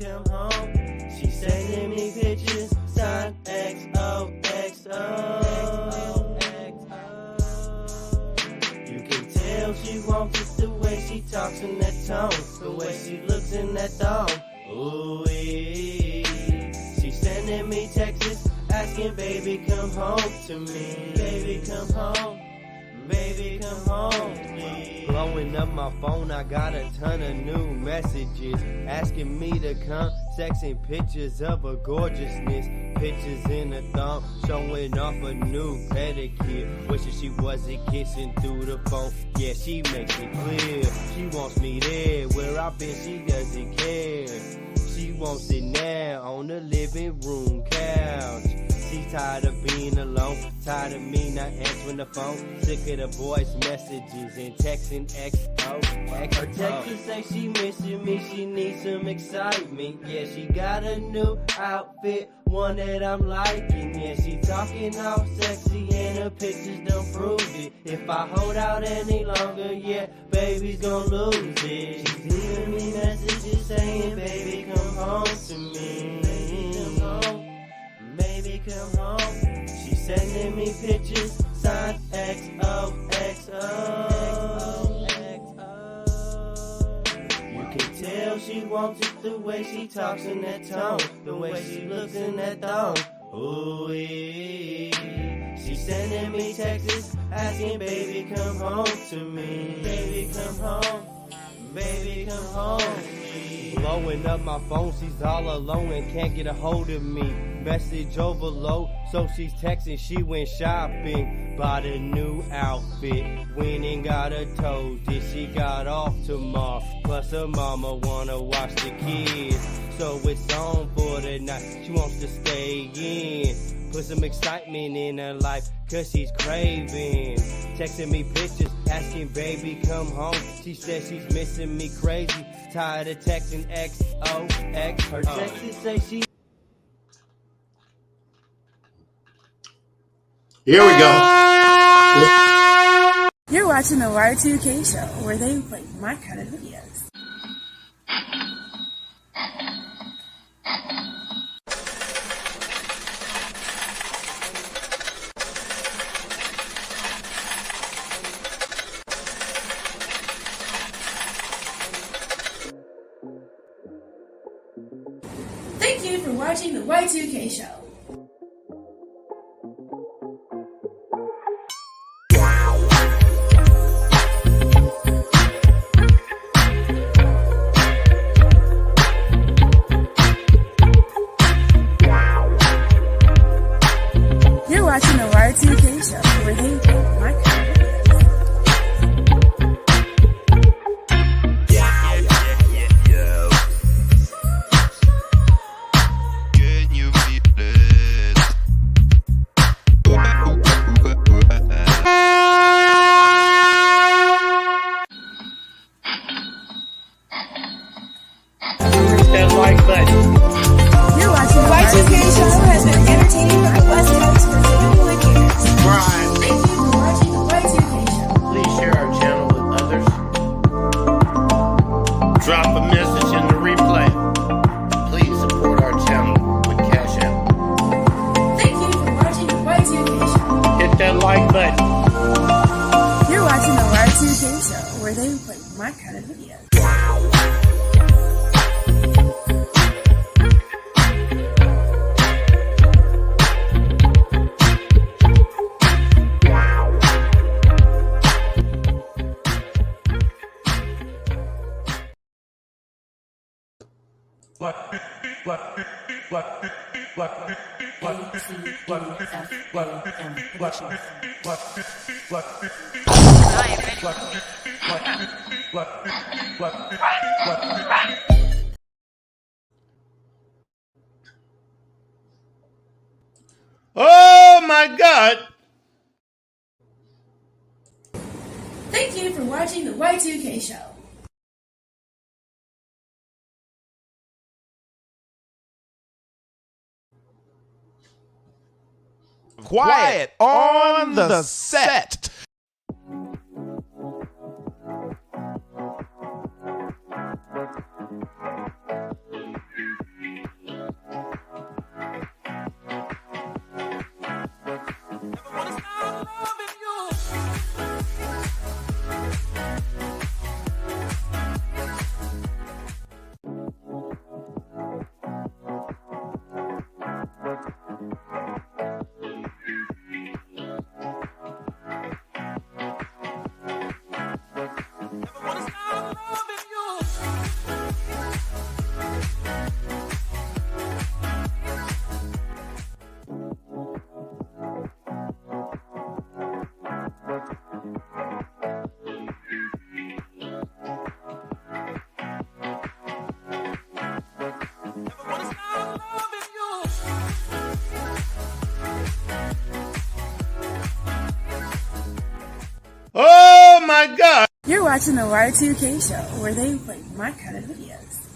come home. She sending me pictures, signed XOXO. You can tell she wants it the way she talks in that tone, the way she looks in that thong. Ooh, she sending me texts, asking baby come home to me. Baby come home, baby come home, please. Blowing up my phone, I got a ton of new messages asking me to come, sexing pictures of her gorgeousness, pictures in a thumb, showing off a new pedicure, wishing she wasn't kissing through the phone. Yeah, she makes it clear she wants me there, where I've been she doesn't care. She wants it now on the living room couch. She's tired of being alone, tired of me not answering the phone, sick of the voice messages and texting XO. Her texts say she missing me, she needs some excitement. Yeah, she got a new outfit, one that I'm liking. Yeah, she talking all sexy and her pictures don't prove it. If I hold out any longer, yeah, baby's gonna lose it. She's leaving me messages saying, baby, come home to me. Baby, come home. Baby, come home. She sending me pictures, signed XOXO. You can tell she wants it the way she talks in that tone, the way she looks in that thong. Ooh, she sending me texts, asking baby come home to me. Baby, come home. Baby, come home. Blowing up my phone, she's all alone and can't get a hold of me. Message overload, so she's texting, she went shopping, bought a new outfit, went and got her toes, then she got off tomorrow, plus her mama wanna watch the kids, so it's on for the night, she wants to stay in, put some excitement in her life, cause she's craving, texting me pictures, asking baby come home, she says she's missing me crazy, tired of texting XOX, her texts say she. Here we go. You're watching the Y2K show, where they play my kind of videos. Thank you for watching the Y2K show. Watching the Y2K show, where they play my kind of videos. Can you feel it? That like button. You're watching the Y2K show, has been entertaining my West Coast for 21 years. Brian, Thank you for watching the Y2K show. please share our channel with others. Drop a message in the replay. Please support our channel with Cash App. Thank you for watching the Y2K show. Hit that like button. You're watching the Y2K show, where they play my kind of videos. Oh my God! Thank you for watching the Y2K show. Quiet on the set. watching the Y2K show, where they play my kind of videos.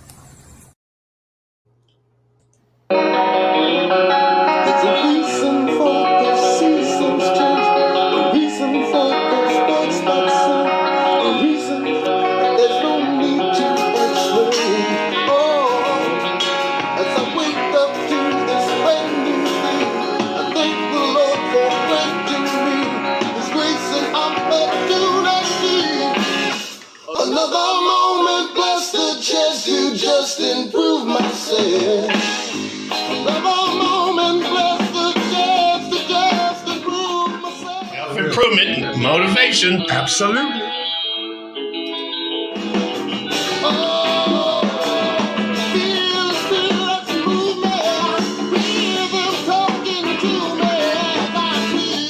There's a reason for the seasons change, a reason for those birds that sing, a reason there's no need to explain. Oh, as I wake up to this brand new day, I thank the Lord for granting me His grace, and I'm opportunity. Another moment, bless the chance to just improve myself. Another moment, bless the chance to just improve myself. Self-improvement, motivation. Absolutely. Oh, feel the spirit's movement. Hear them talking to me as I sleep.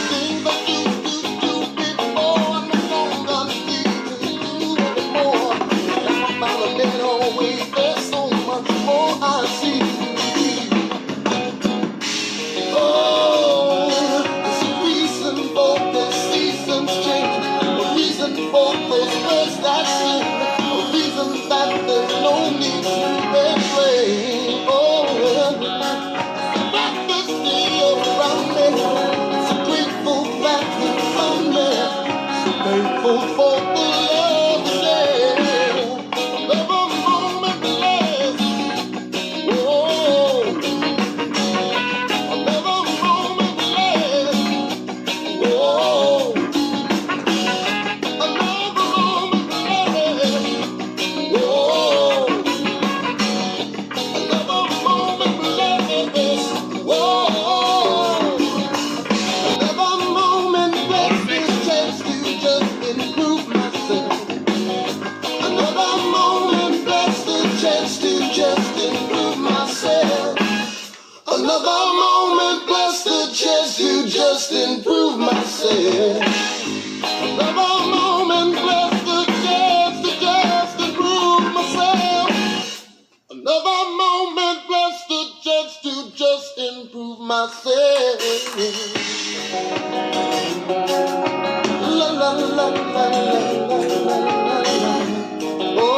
Things I used to do before, I'm no longer need to do anymore. And I found a better way. There's so much more I see. Oh, there's a reason for the seasons change, a reason for those birds that sing, a reason that there's no need to explain. Oh, breakfast still around me, so grateful that it's on me, so thankful for the love today. Every moment lasts. Whoa. Another moment lasts. Whoa. Another moment lasts. Whoa. Another moment lasts. Whoa. Another moment lasts. This chance to just improve myself. Another moment lasts. The chance to just improve myself. Another moment, bless the chance to just improve myself. Another moment, bless the chance to just improve myself. Another moment, bless the chance to just improve myself. La la la la la la la la. Oh.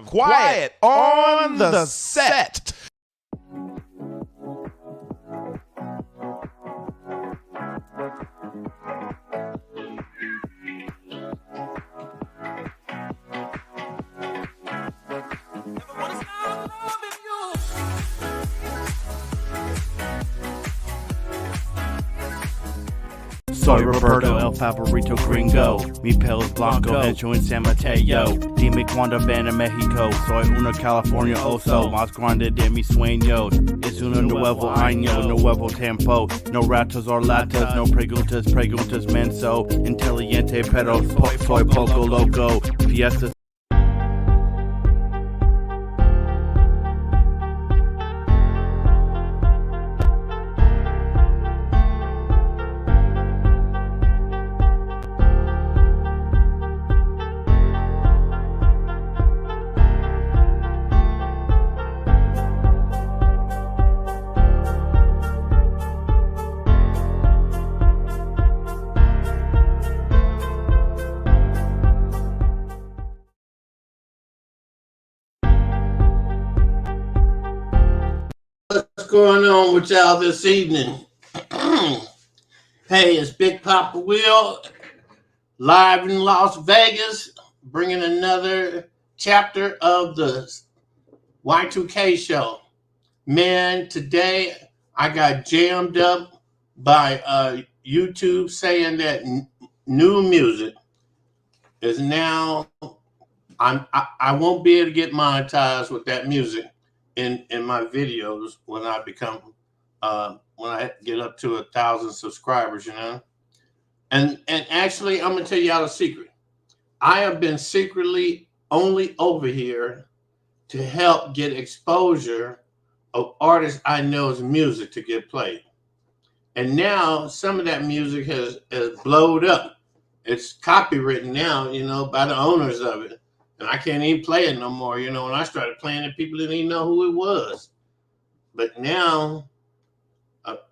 Quiet on the set. Soy Roberto, El Favorito Gringo, mi pelo es blanco, hecho en San Mateo. Dime cuando ven a México, soy una California oso, más grande de mis sueños. Es un nuevo año, nuevo tiempo, no ratos or latas, no preguntas, preguntas menso. Inteligente pero soy poco loco, fiestas. What's going on with y'all this evening? Hey, it's Big Papa Will, live in Las Vegas, bringing another chapter of the Y2K show. Man, today I got jammed up by YouTube saying that new music is now, I won't be able to get monetized with that music in my videos when I become when I get up to 1,000 subscribers, you know. And actually, I'm gonna tell y'all a secret. I have been secretly only over here to help get exposure of artists I know's music to get played. And now some of that music has blowed up. It's copywritten now, by the owners of it. And I can't even play it no more. When I started playing it, people didn't even know who it was. But now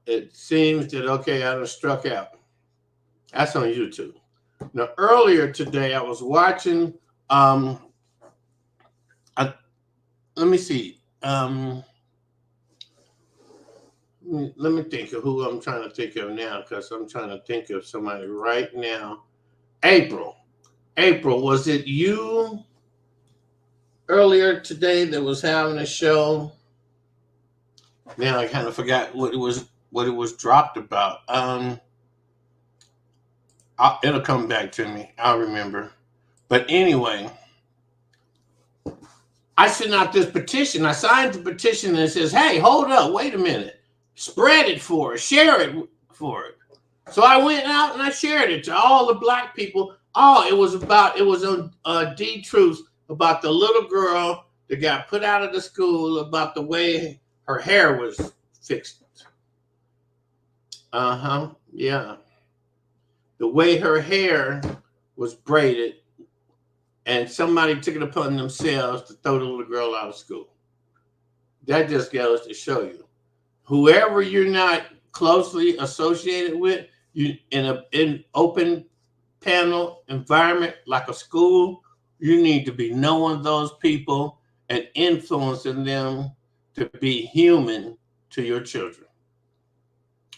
it seems that, okay, I done struck out. That's on YouTube. Now, earlier today, I was watching, let me see. Let me think of who I'm trying to think of now, because I'm trying to think of somebody right now. April, was it you earlier today that was having a show? Now I kind of forgot what it was dropped about. It'll come back to me. I'll remember. But anyway, I sent out this petition. I signed the petition and it says, hey, hold up, wait a minute. Spread it for it, share it for it. So I went out and I shared it to all the black people. Oh, it was on D-Truth about the little girl that got put out of the school about the way her hair was fixed. Yeah. The way her hair was braided, and somebody took it upon themselves to throw the little girl out of school. That just goes to show you. Whoever you're not closely associated with, you in an open panel environment like a school, you need to be knowing those people and influencing them to be human to your children.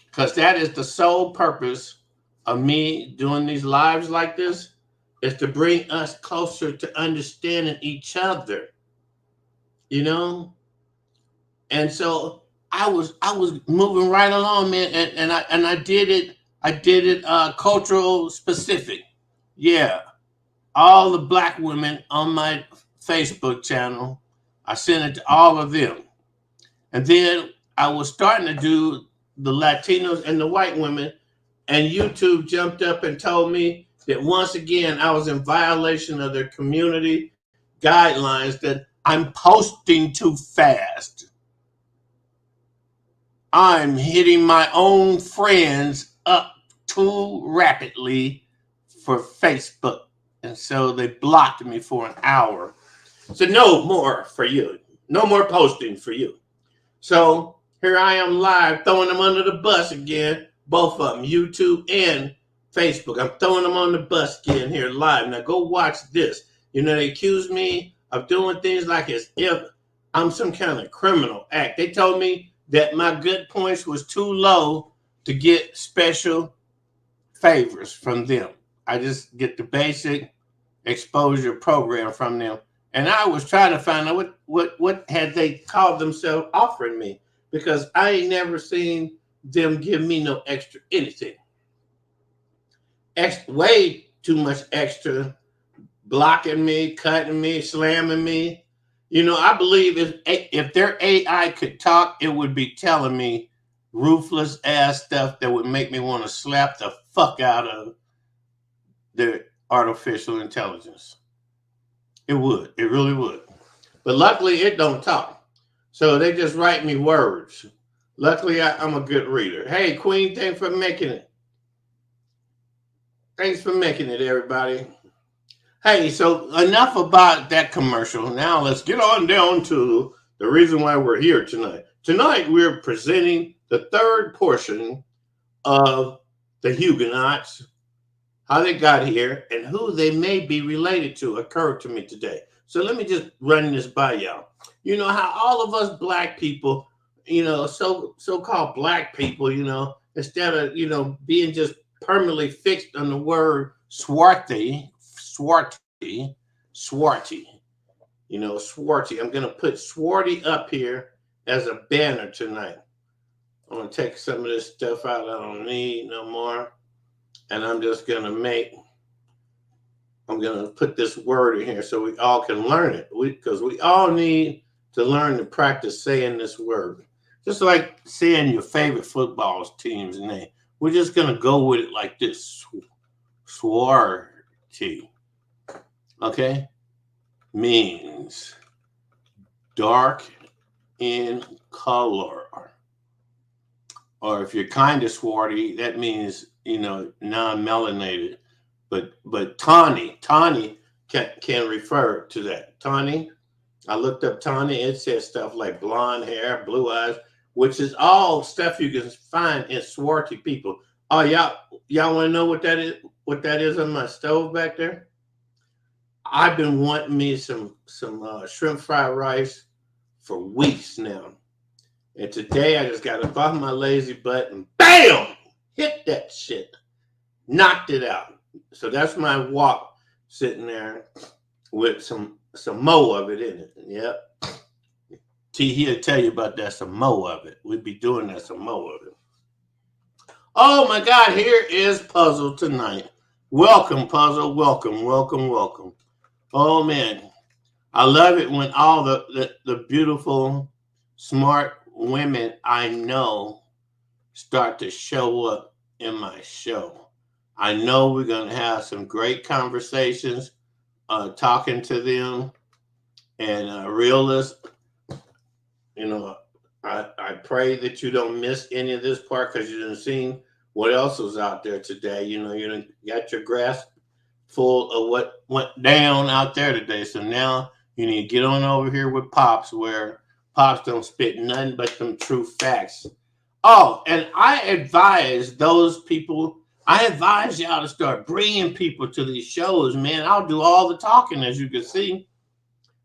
Because that is the sole purpose of me doing these lives like this, is to bring us closer to understanding each other, And so I was moving right along, man, and I did it cultural specific. Yeah. All the black women on my Facebook channel, I sent it to all of them. And then I was starting to do the Latinos and the white women, and YouTube jumped up and told me that once again I was in violation of their community guidelines, that I'm posting too fast. I'm hitting my own friends up too rapidly for Facebook. And so they blocked me for an hour. So no more for you. No more posting for you. So here I am live, throwing them under the bus again. Both of them, YouTube and Facebook. I'm throwing them on the bus again here live. Now go watch this. They accuse me of doing things like as if I'm some kind of criminal act. They told me that my good points was too low to get special favors from them. I just get the basic exposure program from them. And I was trying to find out what had they called themselves offering me, because I ain't never seen them give me no extra anything. Way too much extra, blocking me, cutting me, slamming me. I believe if their AI could talk, it would be telling me ruthless ass stuff that would make me want to slap the fuck out of their artificial intelligence. It would. It really would. But luckily, it don't talk. So they just write me words. Luckily, I'm a good reader. Hey, Queen, thanks for making it. Thanks for making it, everybody. Hey, so enough about that commercial. Now let's get on down to the reason why we're here tonight. Tonight, we're presenting the third portion of the Huguenots, how they got here, and who they may be related to occurred to me today. So let me just run this by y'all. You know how all of us black people, so-called black people, instead of, being just permanently fixed on the word swarty. I'm going to put swarty up here as a banner tonight. I'm going to take some of this stuff out I don't need no more. And I'm just going to put this word in here so we all can learn it. Because we all need to learn to practice saying this word. Just like saying your favorite football team's name. We're just going to go with it like this. Swarty. okay, means dark in color. Or if you're kind of swarty, that means, non-melanated. But tawny can refer to that. Tawny, I looked up tawny. It says stuff like blonde hair, blue eyes, which is all stuff you can find in swarty people. Oh, y'all want to know what that is? What that is on my stove back there? I've been wanting me some shrimp fried rice for weeks now. And today I just got up off my lazy butt and bam, hit that shit, knocked it out. So that's my wok sitting there with some more of it in it. Yep. T, he'll tell you about that, some more of it. We'll be doing that, some more of it. Oh my God, here is Puzzle tonight. Welcome, Puzzle. Welcome. Oh man, I love it when all the beautiful, smart women I know start to show up in my show. I know we're going to have some great conversations talking to them, and realists, I pray that you don't miss any of this part, because you didn't see what else was out there today. You done got your grasp full of what went down out there today. So now you need to get on over here with Pops, where Pops don't spit nothing but them true facts. Oh, and I advise y'all to start bringing people to these shows, man. I'll do all the talking, as you can see.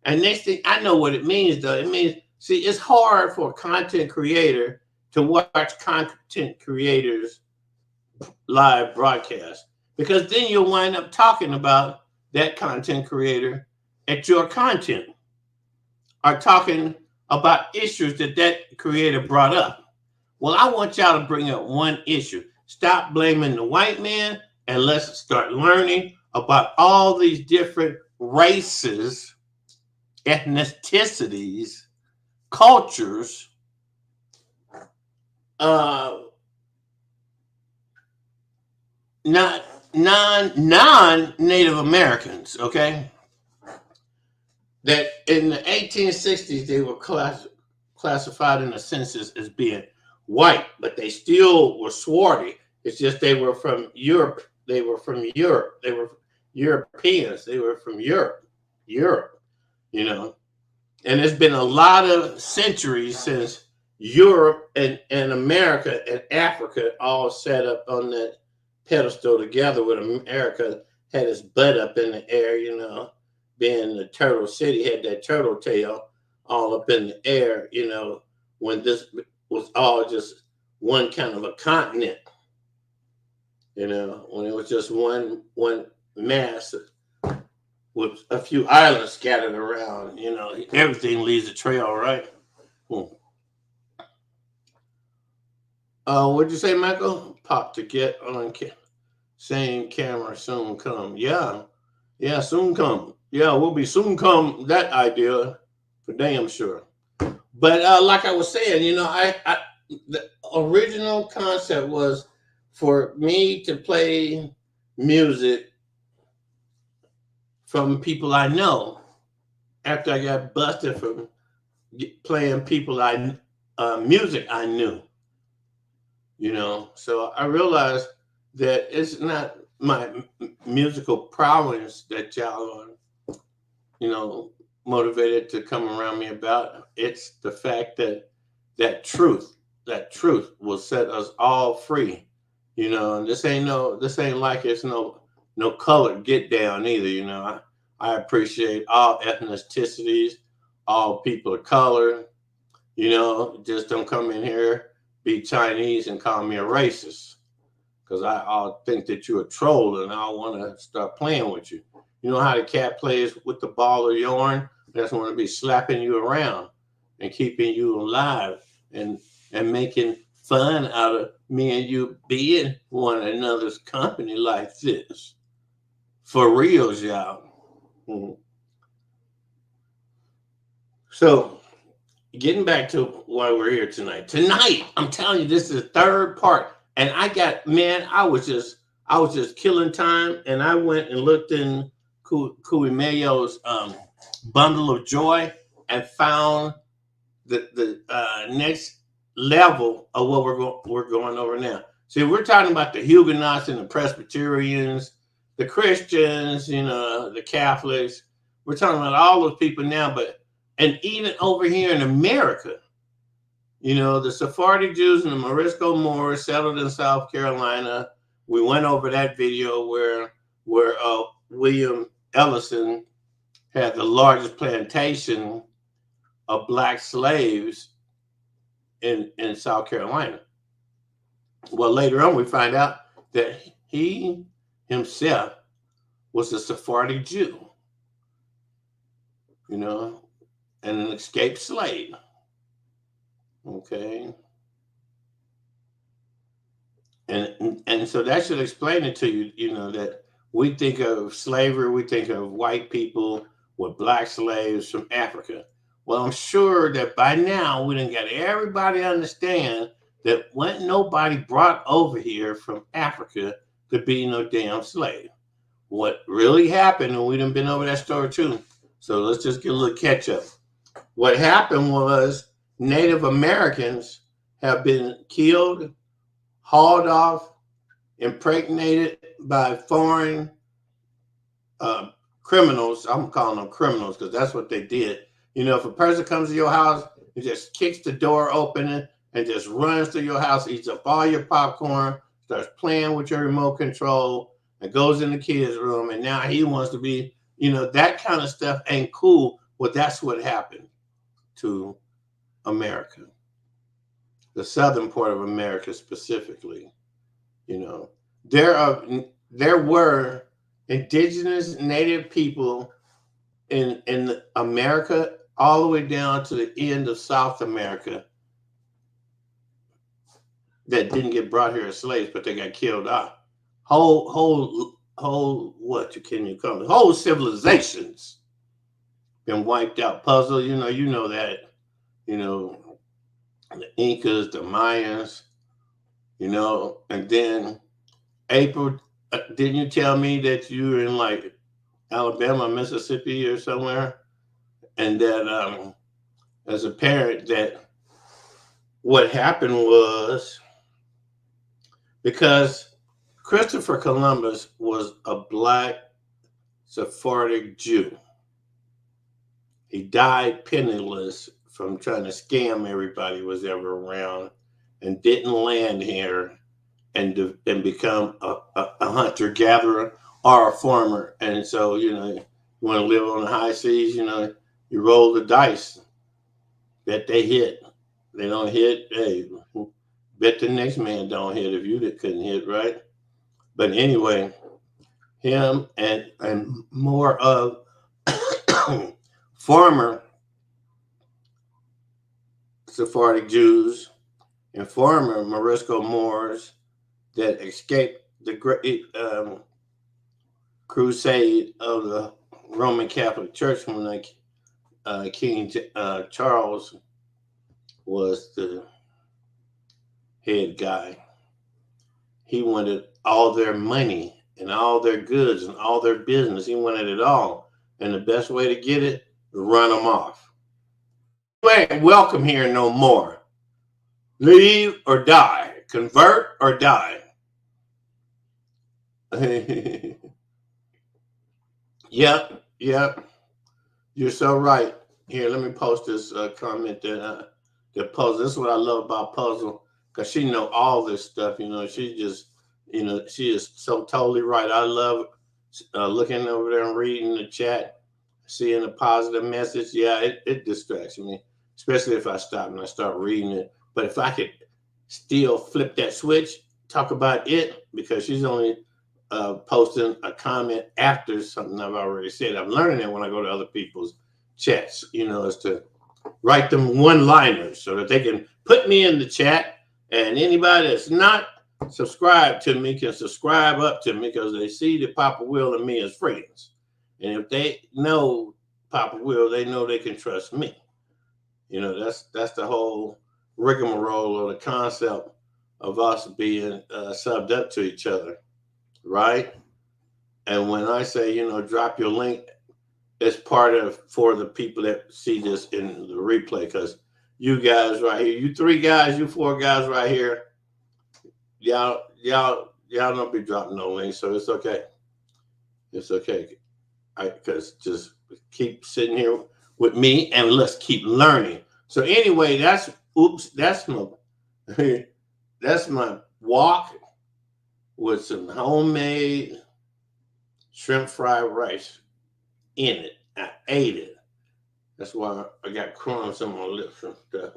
And next thing, I know what it means, though. It means, see, it's hard for a content creator to watch content creators live broadcast, because then you'll wind up talking about that content creator at your content, or talking about issues that creator brought up. Well, I want y'all to bring up one issue. Stop blaming the white man, and let's start learning about all these different races, ethnicities, cultures, non-Native Americans, okay? That in the 1860s, they were classified in the census as being white, but they still were swarty. It's just they were from Europe. They were Europeans. They were from Europe, And it's been a lot of centuries since Europe and America and Africa all sat up on that pedestal together, with America had its butt up in the air, being the turtle city, had that turtle tail all up in the air, when this was all just one kind of a continent, when it was just one mass with a few islands scattered around. Everything leaves a trail, right? What'd you say, Michael? Pop to get on same camera soon come. Yeah, soon come. Yeah, we'll be soon come. That idea for damn sure. But like I was saying, the original concept was for me to play music from people I know, after I got busted from playing people music I knew. So I realized that it's not my musical prowess that y'all are, motivated to come around me about. It's the fact that truth will set us all free. And this ain't like it's no colored get down either. I appreciate all ethnicities, all people of color. Just don't come in here, be Chinese, and call me a racist, because I'll think that you're a troll, and I'll want to start playing with you. You know how the cat plays with the ball of yarn? That's want to be slapping you around and keeping you alive, and making fun out of me and you being one another's company like this. For reals, y'all. So, getting back to why we're here tonight. Tonight, I'm telling you, this is the third part. And I was just killing time, and I went and looked in KURIMEO's bundle of joy and found the next level of what we're going over now. See, we're talking about the Huguenots and the Presbyterians, the Christians, the Catholics. We're talking about all those people now, and even over here in America, the Sephardic Jews and the Morisco Moors settled in South Carolina. We went over that video where William Ellison had the largest plantation of black slaves in South Carolina. Well, later on, we find out that he himself was a Sephardic Jew, and an escaped slave. Okay. And so that should explain it to you, that we think of slavery, we think of white people with black slaves from Africa. Well, I'm sure that by now we done got everybody understand that wasn't nobody brought over here from Africa to be no damn slave. What really happened, and we done been over that story too, so let's just get a little catch up. What happened was Native Americans have been killed, hauled off, impregnated by foreign criminals. I'm calling them criminals because that's what they did. If a person comes to your house and just kicks the door open and just runs to your house, eats up all your popcorn, starts playing with your remote control, and goes in the kids' room, and now he wants to be, that kind of stuff ain't cool. Well, that's what happened to America, the southern part of America specifically. There were indigenous native people in America all the way down to the end of South America that didn't get brought here as slaves, but they got killed off. Whole civilizations been wiped out. Puzzle, you know that, the Incas, the Mayans, and then April, didn't you tell me that you were in like Alabama, Mississippi or somewhere? And that as a parent, that what happened was because Christopher Columbus was a black Sephardic Jew. He died penniless from trying to scam everybody who was ever around, and didn't land here and become a hunter-gatherer or a farmer. And so, you want to live on the high seas, you roll the dice. Bet they hit. They don't hit, hey, bet the next man don't hit if you couldn't hit, right? But anyway, him and more of former Sephardic Jews and former Morisco Moors that escaped the great crusade of the Roman Catholic Church when King Charles was the head guy. He wanted all their money and all their goods and all their business. He wanted it all. And the best way to get it, run them off. You ain't welcome here no more. Leave or die. Convert or die. Yep. You're so right. Here, let me post this comment that Puzzle. This is what I love about Puzzle, because she know all this stuff. She just, she is so totally right. I love looking over there and reading the chat, seeing a positive message. Yeah, it distracts me, especially if I stop and I start reading it. But if I could still flip that switch, talk about it, because she's only posting a comment after something I've already said. I'm learning that when I go to other people's chats, is to write them one-liners so that they can put me in the chat, and anybody that's not subscribed to me can subscribe up to me, because they see that Papa Will and me as friends. And if they know Papa Will, they know they can trust me. That's the whole rigmarole, or the concept of us being subbed up to each other, right? And when I say, drop your link, it's part of for the people that see this in the replay, because you guys right here, you 3 guys, you 4 guys right here, y'all don't be dropping no links, so it's okay. It's okay. Because just keep sitting here with me and let's keep learning. So anyway, that's my that's my walk with some homemade shrimp fried rice in it. I ate it. That's why I got crumbs on my lips and stuff,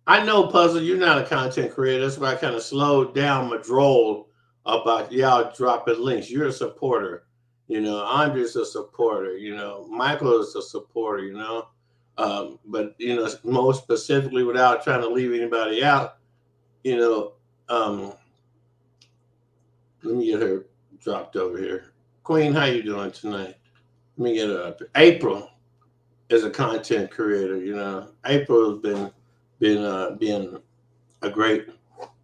I know, Puzzle, you're not a content creator. That's why I kind of slowed down my droll about y'all dropping links. You're a supporter. Andre's a supporter. Michael is a supporter, but, most specifically, without trying to leave anybody out, let me get her dropped over here. Queen, how you doing tonight? Let me get her up. April is a content creator. April has been being a great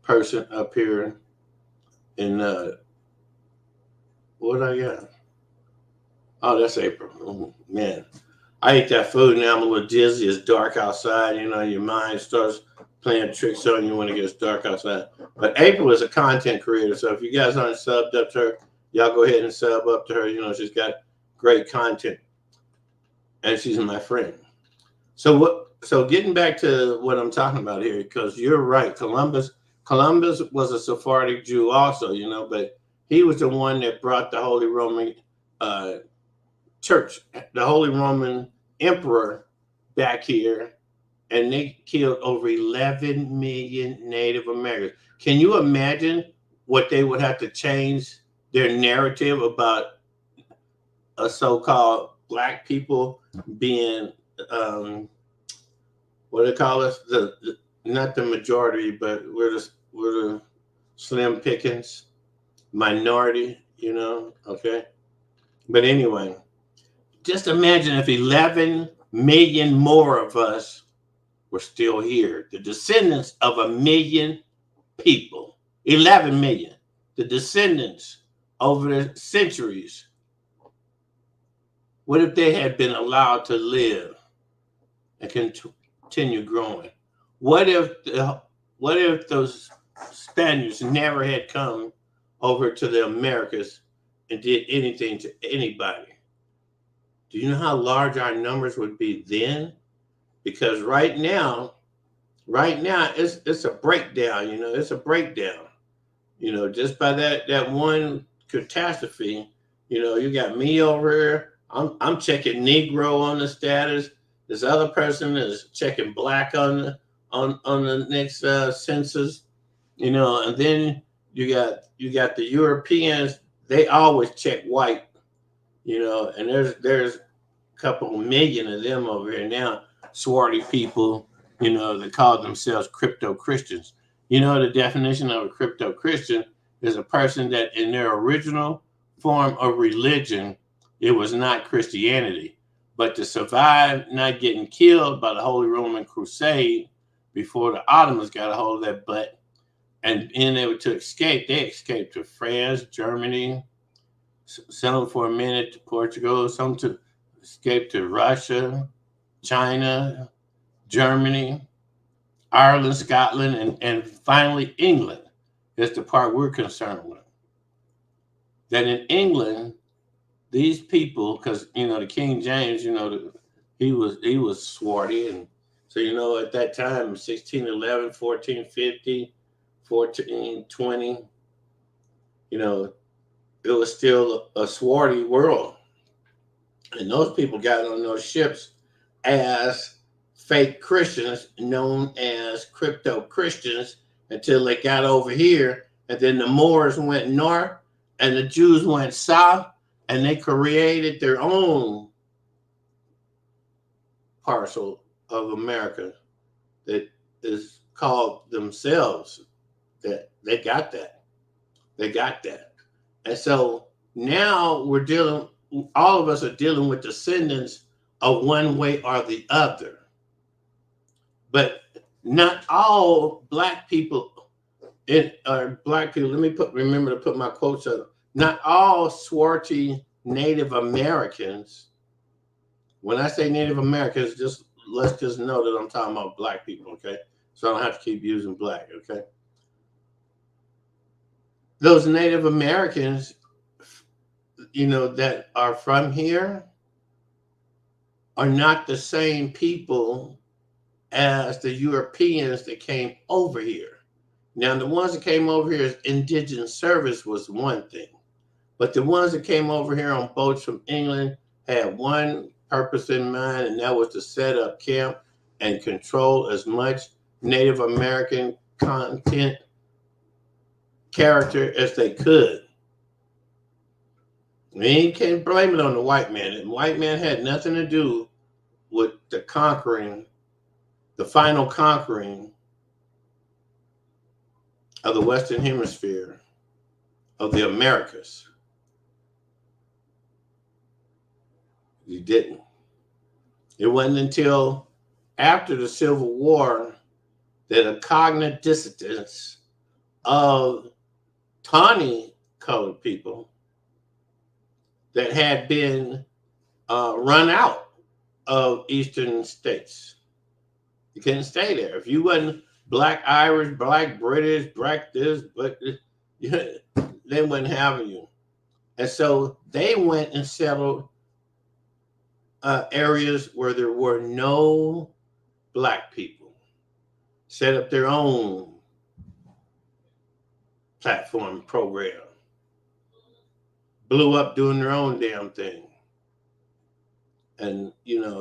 person up here in what I got? Oh, that's April. Oh, man, I ate that food now. I'm a little dizzy. It's dark outside. Your mind starts playing tricks on you when it gets dark outside. But April is a content creator, so if you guys aren't subbed up to her, y'all go ahead and sub up to her. She's got great content, and she's my friend. So getting back to what I'm talking about here, because you're right, Columbus was a Sephardic Jew also, but he was the one that brought the Holy Roman Church, the Holy Roman Emperor back here, and they killed over 11 million Native Americans. Can you imagine what they would have to change their narrative about a so-called black people being what do they call us? Not the majority, but we're the slim pickings, minority, okay? But anyway, just imagine if 11 million more of us were still here, the descendants of 1 million people, 11 million, the descendants over the centuries. What if they had been allowed to live and continue growing? What if those Spaniards never had come over to the Americas and did anything to anybody? Do you know how large our numbers would be then? Because right now it's a breakdown. It's a breakdown. Just by that one catastrophe. You got me over here. I'm checking Negro on the status. This other person is checking black on the next census. And then you got the Europeans. They always check white. And there's a couple million of them over here now, swarthy people, that call themselves crypto Christians. The definition of a crypto Christian is a person that in their original form of religion, it was not Christianity, but to survive not getting killed by the Holy Roman Crusade before the Ottomans got a hold of that butt and being able to escape, they escaped to France, Germany, some for a minute to Portugal, some to escape to Russia, China, Germany, Ireland, Scotland, and finally England is the part we're concerned with. That in England, these people, because the King James, he was swarthy, and so at that time, 1611, 1450, 1420, it was still a swarthy world, and those people got on those ships as fake Christians, known as crypto Christians, until they got over here, and then the Moors went north, and the Jews went south. And they created their own parcel of America that is called themselves. That they got that. They got that. And so now all of us are dealing with descendants of one way or the other. But not all black people black people, remember to put my quotes up. Not all swarthy Native Americans. When I say Native Americans, let's just know that I'm talking about black people, okay? So I don't have to keep using black, okay? Those Native Americans, that are from here are not the same people as the Europeans that came over here. Now, the ones that came over here as indigent service was one thing, but the ones that came over here on boats from England had one purpose in mind, and that was to set up camp and control as much Native American content, character as they could. You can't blame it on the white man. The white man had nothing to do with the final conquering of the Western Hemisphere, of the Americas. He didn't. It wasn't until after the Civil War that a cognitive dissonance of tawny colored people that had been run out of eastern states. You couldn't stay there. If you wasn't black Irish, black British, black this, but they wouldn't have you. And so they went and settled areas where there were no black people, set up their own platform program, blew up doing their own damn thing. And,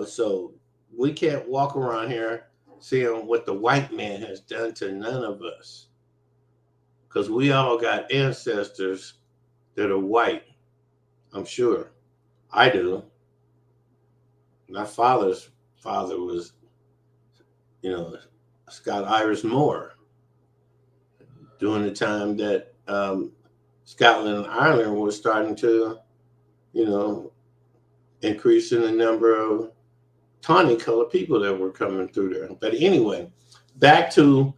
so we can't walk around here seeing what the white man has done to none of us. Because we all got ancestors that are white, I'm sure. I do. My father's father was, Scott Irish Moore, during the time that Scotland and Ireland was starting to, increase in the number of tawny colored people that were coming through there. But anyway, back to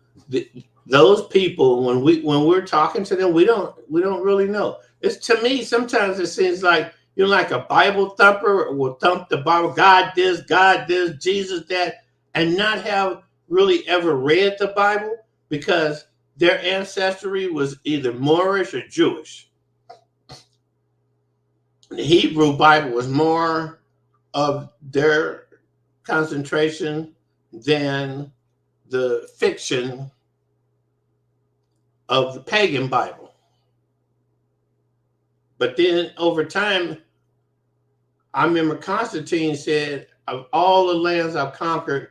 those people. When we're talking to them, we don't really know. It's, to me, sometimes it seems like you're like a Bible thumper will thump the Bible, God this, Jesus that, and not have really ever read the Bible because their ancestry was either Moorish or Jewish. The Hebrew Bible was more of their concentration than the fiction of the pagan Bible. But then over time, I remember Constantine said, of all the lands I've conquered,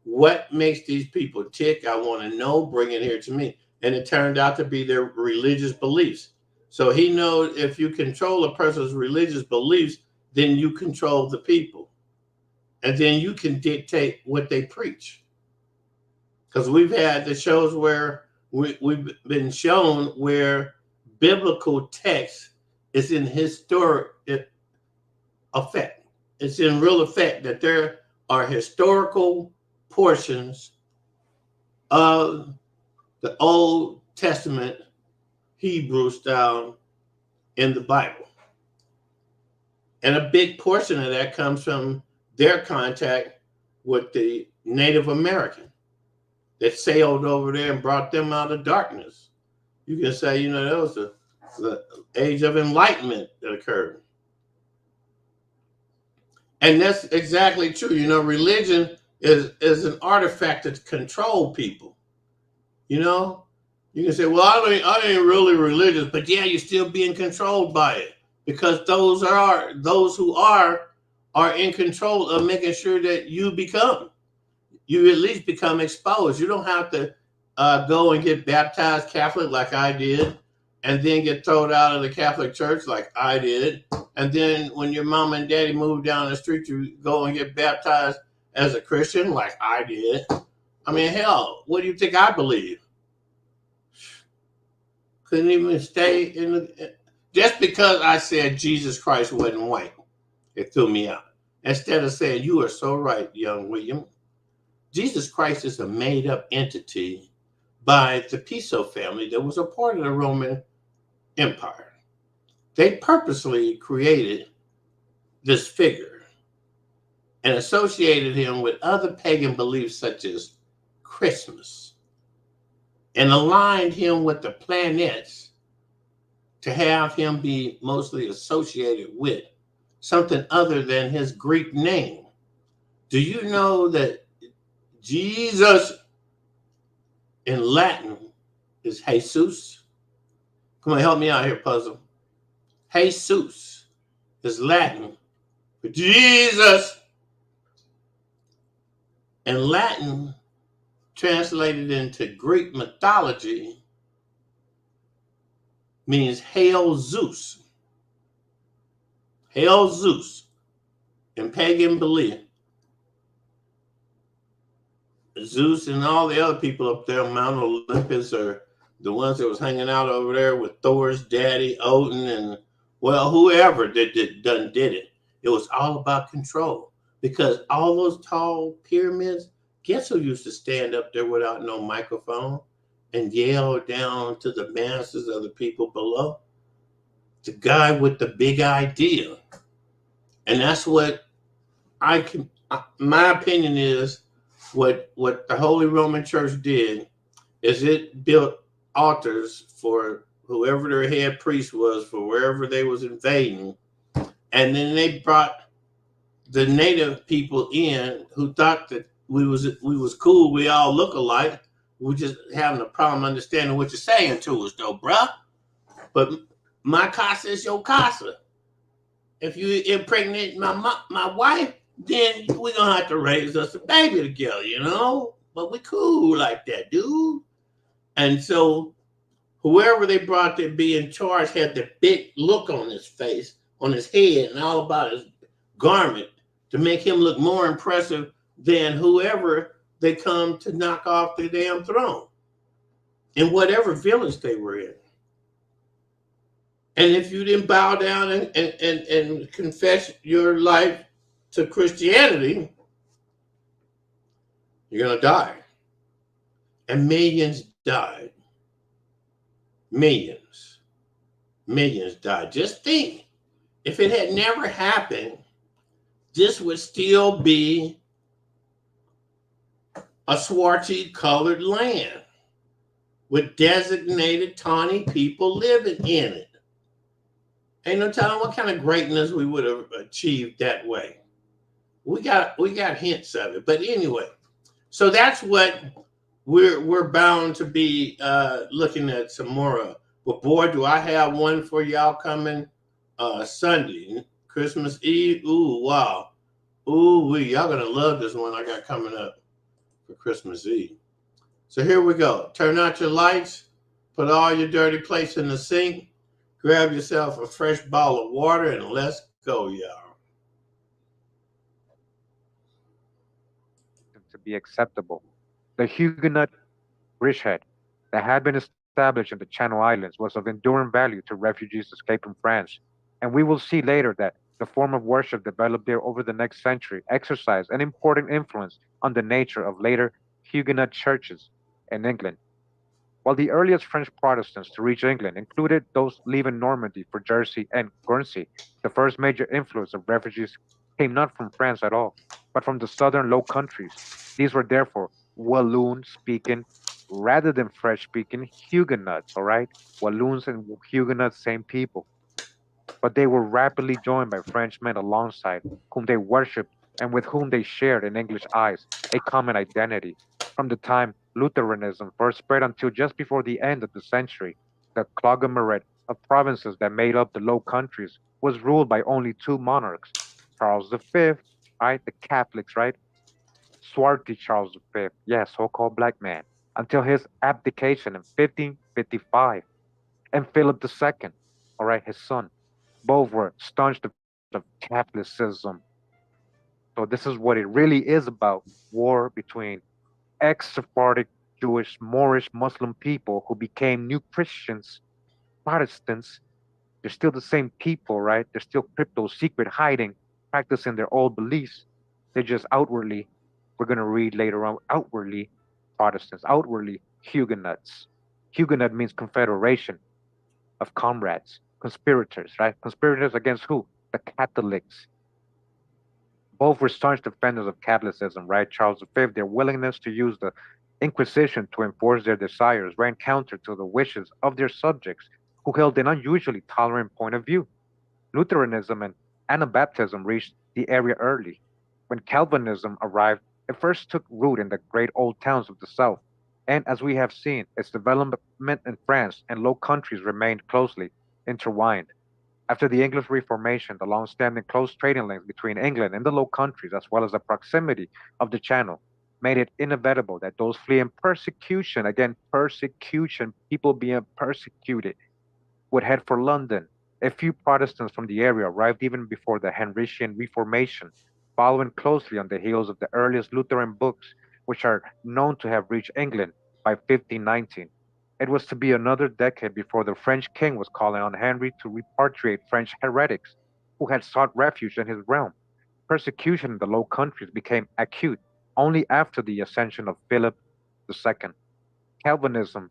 what makes these people tick? I want to know, bring it here to me. And it turned out to be their religious beliefs. So he knows if you control a person's religious beliefs, then you control the people. And then you can dictate what they preach. Because we've had the shows where we've been shown where biblical text is in historic effect. It's in real effect that there are historical portions of the Old Testament Hebrew style in the Bible. And a big portion of that comes from their contact with the Native American that sailed over there and brought them out of darkness. You can say, that was the age of enlightenment that occurred. And that's exactly true. Religion is an artifact to control people. You can say, well, I ain't really religious, but yeah, you're still being controlled by it because those who are in control of making sure that you at least become exposed. You don't have to go and get baptized Catholic like I did, and then get thrown out of the Catholic Church like I did. And then when your mom and daddy moved down the street, you go and get baptized as a Christian like I did. I mean, hell, what do you think I believe? Couldn't even stay in the... Just because I said Jesus Christ wasn't white, it threw me out. Instead of saying, you are so right, young William. Jesus Christ is a made-up entity by the Piso family that was a part of the Roman Empire. They purposely created this figure and associated him with other pagan beliefs such as Christmas and aligned him with the planets to have him be mostly associated with something other than his Greek name. Do you know that Jesus in Latin is Jesus? Come on, help me out here, puzzle. Jesus is Latin for Jesus. And Latin, translated into Greek mythology, means Hail Zeus. Hail Zeus. In pagan belief, Zeus and all the other people up there on Mount Olympus are the ones that was hanging out over there with Thor's daddy, Odin, and well, whoever did it. It was all about control because all those tall pyramids, guess who used to stand up there without no microphone and yell down to the masses of the people below? The guy with the big idea. And that's what my opinion is what the Holy Roman Church did is it built altars for whoever their head priest was for wherever they was invading, and then they brought the native people in who thought that we was cool, we all look alike. We just having a problem understanding what you're saying to us, though, bruh. But my casa is your casa. If you impregnate my wife, then we're gonna have to raise us a baby together, you know? But we cool like that, dude. And so whoever they brought to be in charge had the big look on his face, on his head, and all about his garment to make him look more impressive than whoever they come to knock off the damn throne in whatever village they were in. And if you didn't bow down and confess your life to Christianity, you're going to die. And millions died. Millions died. Just think, if it had never happened, this would still be a swarthy colored land with designated tawny people living in it. Ain't no telling what kind of greatness we would have achieved that way. We got hints of it, but anyway. So that's what we're bound to be looking at some more of. But boy, do I have one for y'all coming Sunday, Christmas Eve. Ooh, wow. Ooh, y'all gonna love this one I got coming up for Christmas Eve. So here we go. Turn out your lights, put all your dirty plates in the sink, grab yourself a fresh bottle of water, and let's go, y'all. To be acceptable. The Huguenot bridgehead that had been established in the Channel Islands was of enduring value to refugees escaping France, and we will see later that the form of worship developed there over the next century exercised an important influence on the nature of later Huguenot churches in England. While the earliest French Protestants to reach England included those leaving Normandy for Jersey and Guernsey, the first major influx of refugees came not from France at all, but from the southern Low Countries. These were therefore Walloon speaking rather than French speaking Huguenots, all right? Walloons and Huguenots, same people. But they were rapidly joined by Frenchmen alongside, whom they worshipped and with whom they shared, in English eyes, a common identity. From the time Lutheranism first spread until just before the end of the century, the conglomerate of provinces that made up the Low Countries was ruled by only two monarchs, Charles V, right, the Catholics, right, swarthy Charles V, yes, so-called black man, until his abdication in 1555, and Philip II, all right, his son. Both were staunch defenders of Catholicism. So this is what it really is about: war between ex-Sephardic Jewish, Moorish, Muslim people who became new Christians, Protestants. They're still the same people, right? They're still crypto secret hiding, practicing their old beliefs. They're just outwardly, we're going to read later on, outwardly Protestants, outwardly Huguenots. Huguenot means confederation of comrades, conspirators, right? Conspirators against who? The Catholics. Both were staunch defenders of Catholicism, right? Charles V, their willingness to use the Inquisition to enforce their desires ran counter to the wishes of their subjects, who held an unusually tolerant point of view. Lutheranism and Anabaptism reached the area early. When Calvinism arrived, it first took root in the great old towns of the south, and as we have seen, its development in France and Low Countries remained closely intertwined. After the English Reformation, the long-standing close trading links between England and the Low Countries, as well as the proximity of the Channel, made it inevitable that those fleeing persecution, again, persecution, people being persecuted, would head for London. A few Protestants from the area arrived even before the Henrician Reformation, following closely on the heels of the earliest Lutheran books, which are known to have reached England by 1519. It was to be another decade before the French king was calling on Henry to repatriate French heretics who had sought refuge in his realm. Persecution in the Low Countries became acute only after the ascension of Philip II. Calvinism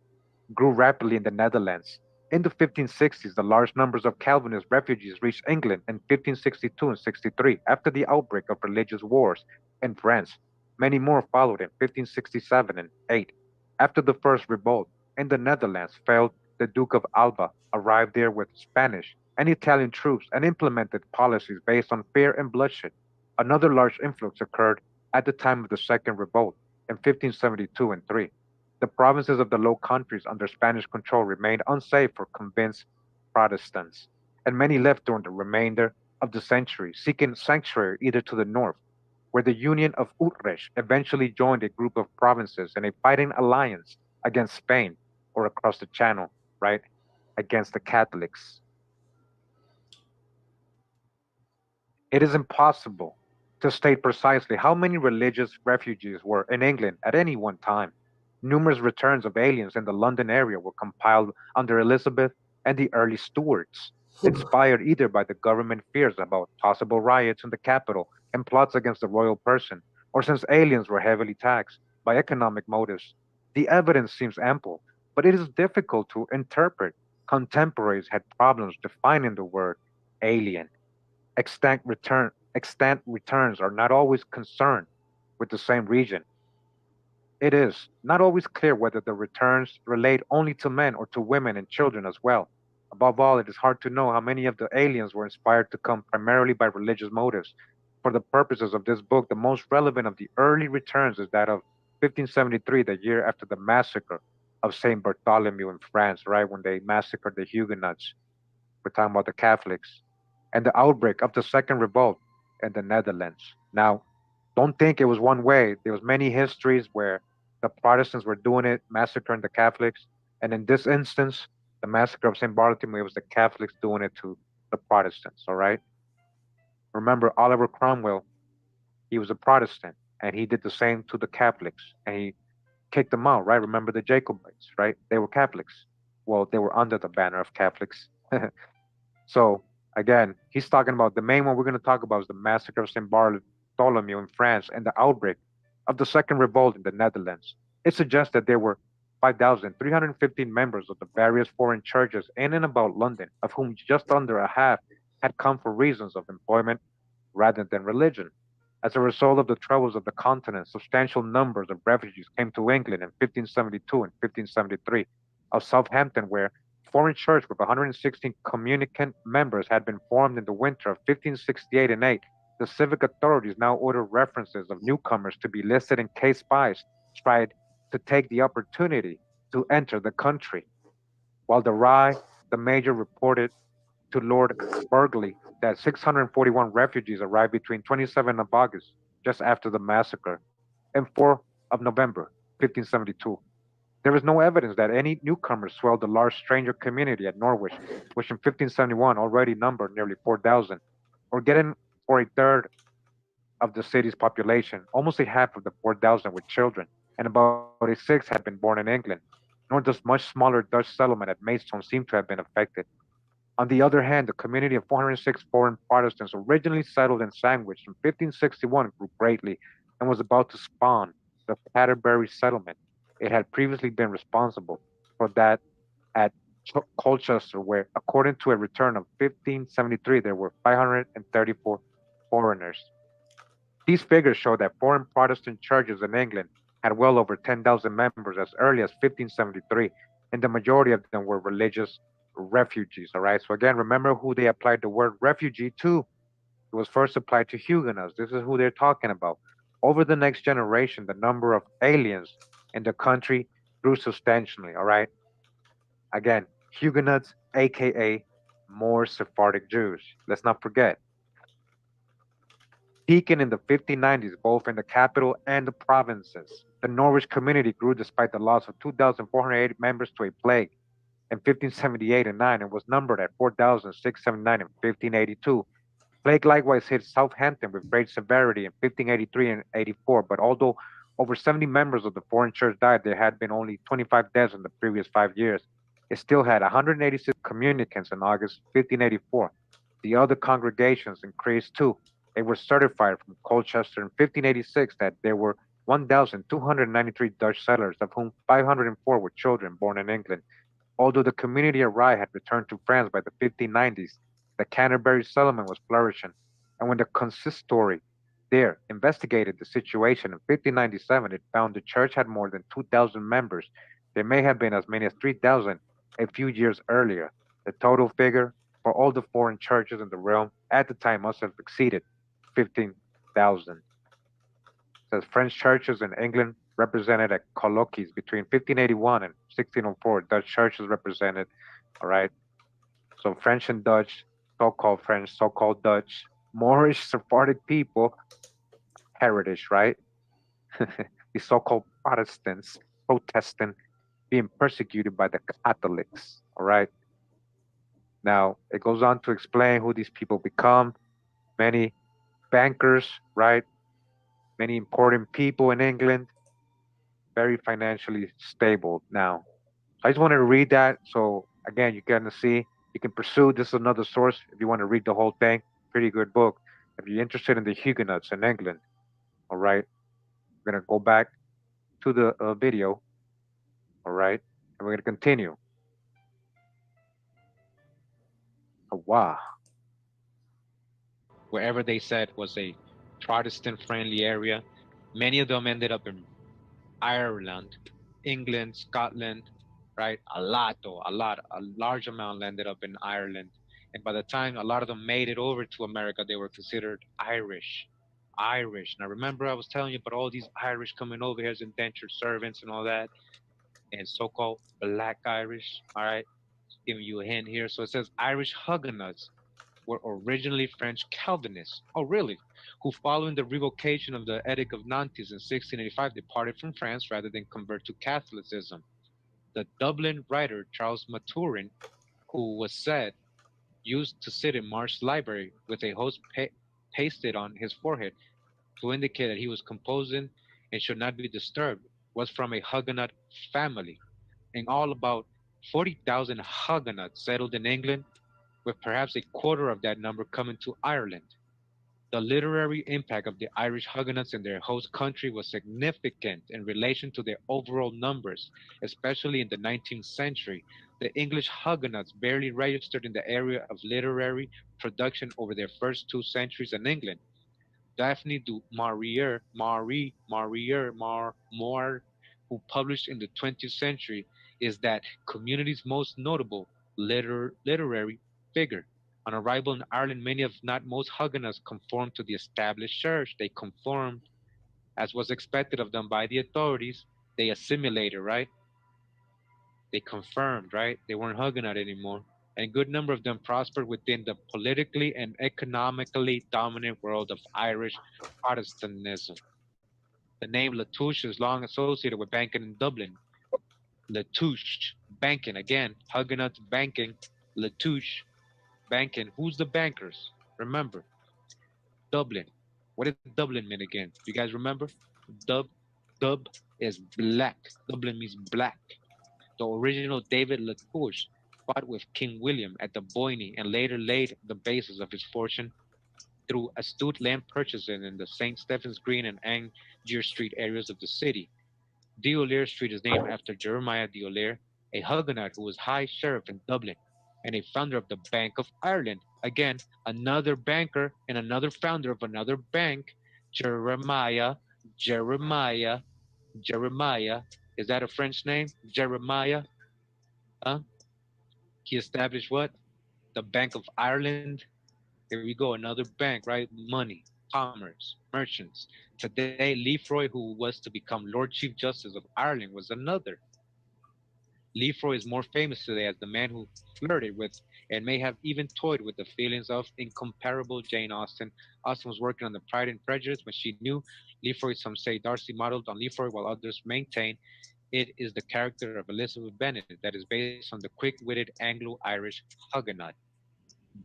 grew rapidly in the Netherlands. In the 1560s, the large numbers of Calvinist refugees reached England in 1562 and 63 after the outbreak of religious wars in France. Many more followed in 1567 and 8. After the first revolt in the Netherlands failed, the Duke of Alva arrived there with Spanish and Italian troops and implemented policies based on fear and bloodshed. Another large influx occurred at the time of the Second Revolt in 1572 and 3. The provinces of the Low Countries under Spanish control remained unsafe for convinced Protestants, and many left during the remainder of the century, seeking sanctuary either to the north, where the Union of Utrecht eventually joined a group of provinces in a fighting alliance against Spain, or across the Channel, right, against the Catholics. It is impossible to state precisely how many religious refugees were in England at any one time. Numerous returns of aliens in the London area were compiled under Elizabeth and the early Stuarts, inspired either by the government fears about possible riots in the capital and plots against the royal person, or since aliens were heavily taxed by economic motives. The evidence seems ample, but it is difficult to interpret. Contemporaries had problems defining the word alien. Extant returns are not always concerned with the same region. It is not always clear whether the returns relate only to men or to women and children as well. Above all, it is hard to know how many of the aliens were inspired to come primarily by religious motives. For the purposes of this book, the most relevant of the early returns is that of 1573, the year after the massacre of Saint Bartholomew in France, right when they massacred the Huguenots. We're talking about the Catholics, and the outbreak of the Second Revolt in the Netherlands. Now, don't think it was one way. There was many histories where the Protestants were doing it, massacring the Catholics, and in this instance, the massacre of Saint Bartholomew was the Catholics doing it to the Protestants. All right. Remember Oliver Cromwell? He was a Protestant, and he did the same to the Catholics, and he kicked them out. Right? Remember the Jacobites? Right? They were Catholics. Well, they were under the banner of Catholics. So again, he's talking about the main one we're going to talk about is the massacre of Saint Bartholomew in France and the outbreak of the Second Revolt in the Netherlands. It suggests that there were 5,315 members of the various foreign churches in and about London, of whom just under a half had come for reasons of employment rather than religion. As a result of the troubles of the continent, substantial numbers of refugees came to England in 1572 and 1573. Of Southampton, where a foreign church with 116 communicant members had been formed in the winter of 1568 and 8, the civic authorities now ordered references of newcomers to be listed in case spies tried to take the opportunity to enter the country. While the major, reported to Lord Burghley that 641 refugees arrived between 27th of August, just after the massacre, and 4th of November, 1572. There is no evidence that any newcomers swelled the large stranger community at Norwich, which in 1571 already numbered nearly 4,000, or getting for a third of the city's population. Almost a half of the 4,000 were children, and about a sixth had been born in England. Nor does much smaller Dutch settlement at Maidstone seem to have been affected. On the other hand, the community of 406 foreign Protestants originally settled in Sandwich in 1561 grew greatly and was about to spawn the Canterbury settlement. It had previously been responsible for that at Colchester, where, according to a return of 1573, there were 534 foreigners. These figures show that foreign Protestant churches in England had well over 10,000 members as early as 1573, and the majority of them were religious refugees. All right. So, again, remember who they applied the word refugee to. It was first applied to Huguenots. This is who they're talking about. Over the next generation, the number of aliens in the country grew substantially. All right. Again, Huguenots, aka more Sephardic Jews. Let's not forget. Peaking in the 1590s, both in the capital and the provinces. The Norwich community grew despite the loss of 2,408 members to a plague in 1578 and 9 and was numbered at 4,679 in 1582. Plague likewise hit Southampton with great severity in 1583 and 84, but although over 70 members of the foreign church died, there had been only 25 deaths in the previous 5 years. It still had 186 communicants in August 1584. The other congregations increased too. They were certified from Colchester in 1586 that there were 1,293 Dutch settlers, of whom 504 were children born in England. Although the community of Rye had returned to France by the 1590s, the Canterbury settlement was flourishing, and when the consistory there investigated the situation in 1597, it found the church had more than 2,000 members. There may have been as many as 3,000 a few years earlier. The total figure for all the foreign churches in the realm at the time must have exceeded 15,000. Says French churches in England represented at colloquies between 1581 and 1604. Dutch churches represented, all right. So French and Dutch, so-called French, so-called Dutch, Moorish Sephardic people, heritage, right? The so-called Protestants, Protestant, being persecuted by the Catholics, all right. Now it goes on to explain who these people become. Many bankers, right? Many important people in England, very financially stable now. I just wanted to read that. So again, you're gonna see you can pursue. This is another source if you want to read the whole thing. Pretty good book. If you're interested in the Huguenots in England, all right. We're gonna go back to the video, all right, and we're gonna continue. Wow. Wherever they said was a Protestant friendly area, many of them ended up in Ireland, England, Scotland, right? A lot, though, a large amount ended up in Ireland. And by the time a lot of them made it over to America, they were considered Irish. Irish. Now, remember, I was telling you about all these Irish coming over here as indentured servants and all that, and so called Black Irish, all right? Giving you a hint here. So it says Irish Huguenots were originally French Calvinists. Oh, really? Who, following the revocation of the Edict of Nantes in 1685, departed from France rather than convert to Catholicism. The Dublin writer Charles Maturin, who was said used to sit in Marsh's library with a host pasted on his forehead to indicate that he was composing and should not be disturbed, was from a Huguenot family. In all, about 40,000 Huguenots settled in England, with perhaps a quarter of that number coming to Ireland. The literary impact of the Irish Huguenots in their host country was significant in relation to their overall numbers, especially in the 19th century. The English Huguenots barely registered in the area of literary production over their first 2 centuries in England. Daphne du Maurier, who published in the 20th century, is that community's most notable literary figure. On arrival in Ireland, many, if not most, Huguenots conformed to the established church. They conformed, as was expected of them by the authorities. They assimilated, right? They confirmed, right? They weren't Huguenot anymore. And a good number of them prospered within the politically and economically dominant world of Irish Protestantism. The name Latouche is long associated with banking in Dublin. Latouche, banking, again, Huguenots banking, Latouche, banking. Who's the bankers? Remember, Dublin. What did Dublin mean again? You guys remember? Dub is black. Dublin means black. The original David Latouche fought with King William at the Boyne and later laid the basis of his fortune through astute land purchasing in the St. Stephen's Green and Angier Street areas of the city. Deolaire Street is named after Jeremiah Deolaire, a Huguenot who was High Sheriff in Dublin and a founder of the Bank of Ireland. Again, another banker and another founder of another bank, Jeremiah, Jeremiah, Jeremiah. Is that a French name? Jeremiah? Huh? He established what? The Bank of Ireland. Here we go, another bank, right? Money, commerce, merchants. Today, Lefroy, who was to become Lord Chief Justice of Ireland, was another. Lefroy is more famous today as the man who flirted with and may have even toyed with the feelings of incomparable Jane Austen. Austen was working on the Pride and Prejudice when she knew Lefroy. Some say Darcy modeled on Lefroy, while others maintain it is the character of Elizabeth Bennet that is based on the quick-witted Anglo-Irish Huguenot.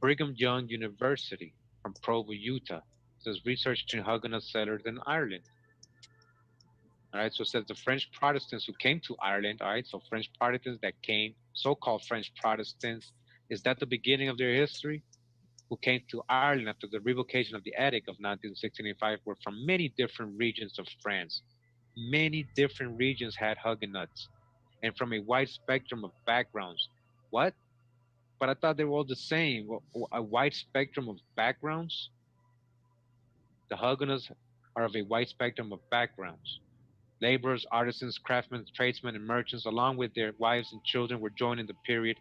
Brigham Young University from Provo, Utah, says research in Huguenot settlers in Ireland. All right, so it says the French Protestants who came to Ireland. All right, so French Protestants that came, so-called French Protestants, is that the beginning of their history? Who came to Ireland after the revocation of the Edict of 1965 were from many different regions of France. Many different regions had Huguenots, and from a wide spectrum of backgrounds. What? But I thought they were all the same. A wide spectrum of backgrounds? The Huguenots are of a wide spectrum of backgrounds. Laborers, artisans, craftsmen, tradesmen, and merchants, along with their wives and children, were joined in the period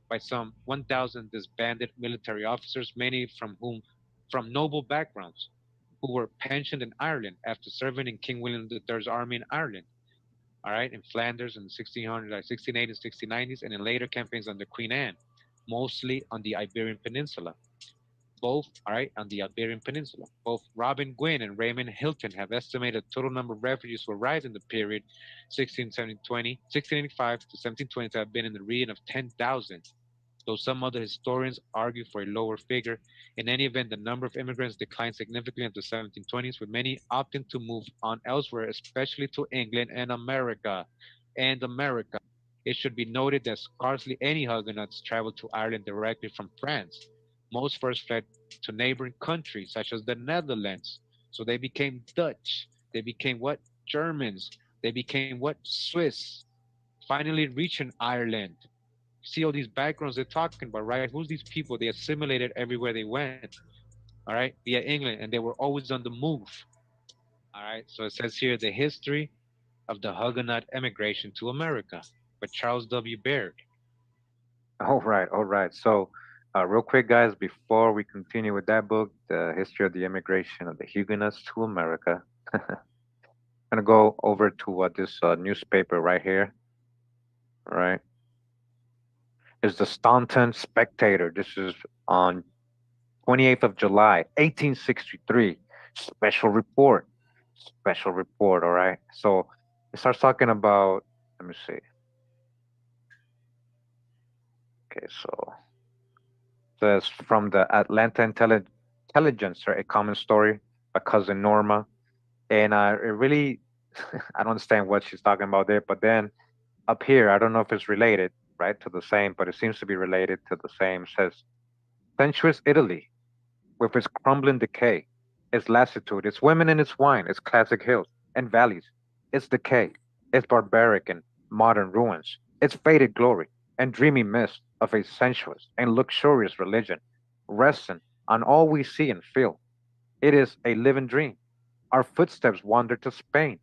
by some 1,000 disbanded military officers, many from noble backgrounds, who were pensioned in Ireland after serving in King William III's army in Ireland. All right, in Flanders in 1600, 1680, and 1690s, and in later campaigns under Queen Anne, mostly on the Iberian Peninsula. Both, all right, on the Iberian Peninsula. Both Robin Gwynn and Raymond Hilton have estimated the total number of refugees who arrived in the period 1685 to 1720 to have been in the region of 10,000. Though some other historians argue for a lower figure, in any event, the number of immigrants declined significantly in the 1720s, with many opting to move on elsewhere, especially to England and America. It should be noted that scarcely any Huguenots traveled to Ireland directly from France. Most first fled to neighboring countries such as the Netherlands. So they became Dutch. They became what? Germans. They became what? Swiss. Finally reaching Ireland. See all these backgrounds they're talking about, right? Who's these people? They assimilated everywhere they went, all right, via England, and they were always on the move. All right, so it says here the history of the Huguenot emigration to America by Charles W. Baird. All right, all right. So, real quick, guys, before we continue with that book, The History of the Immigration of the Huguenots to America, I'm going to go over to what this newspaper right here, right, is the Staunton Spectator. This is on 28th of July, 1863. Special report. Special report, all right? So it starts talking about, let me see. Okay, so it says from the Atlanta Intelligencer, a common story by cousin Norma. And it really, I don't understand what she's talking about there. But then up here, I don't know if it's related, right, to the same, but it seems to be related to the same. It says, sensuous Italy, with its crumbling decay, its lassitude, its women and its wine, its classic hills and valleys, its decay, its barbaric and modern ruins, its faded glory and dreamy mist of a sensuous and luxurious religion, resting on all we see and feel. It is a living dream. Our footsteps wander to Spain.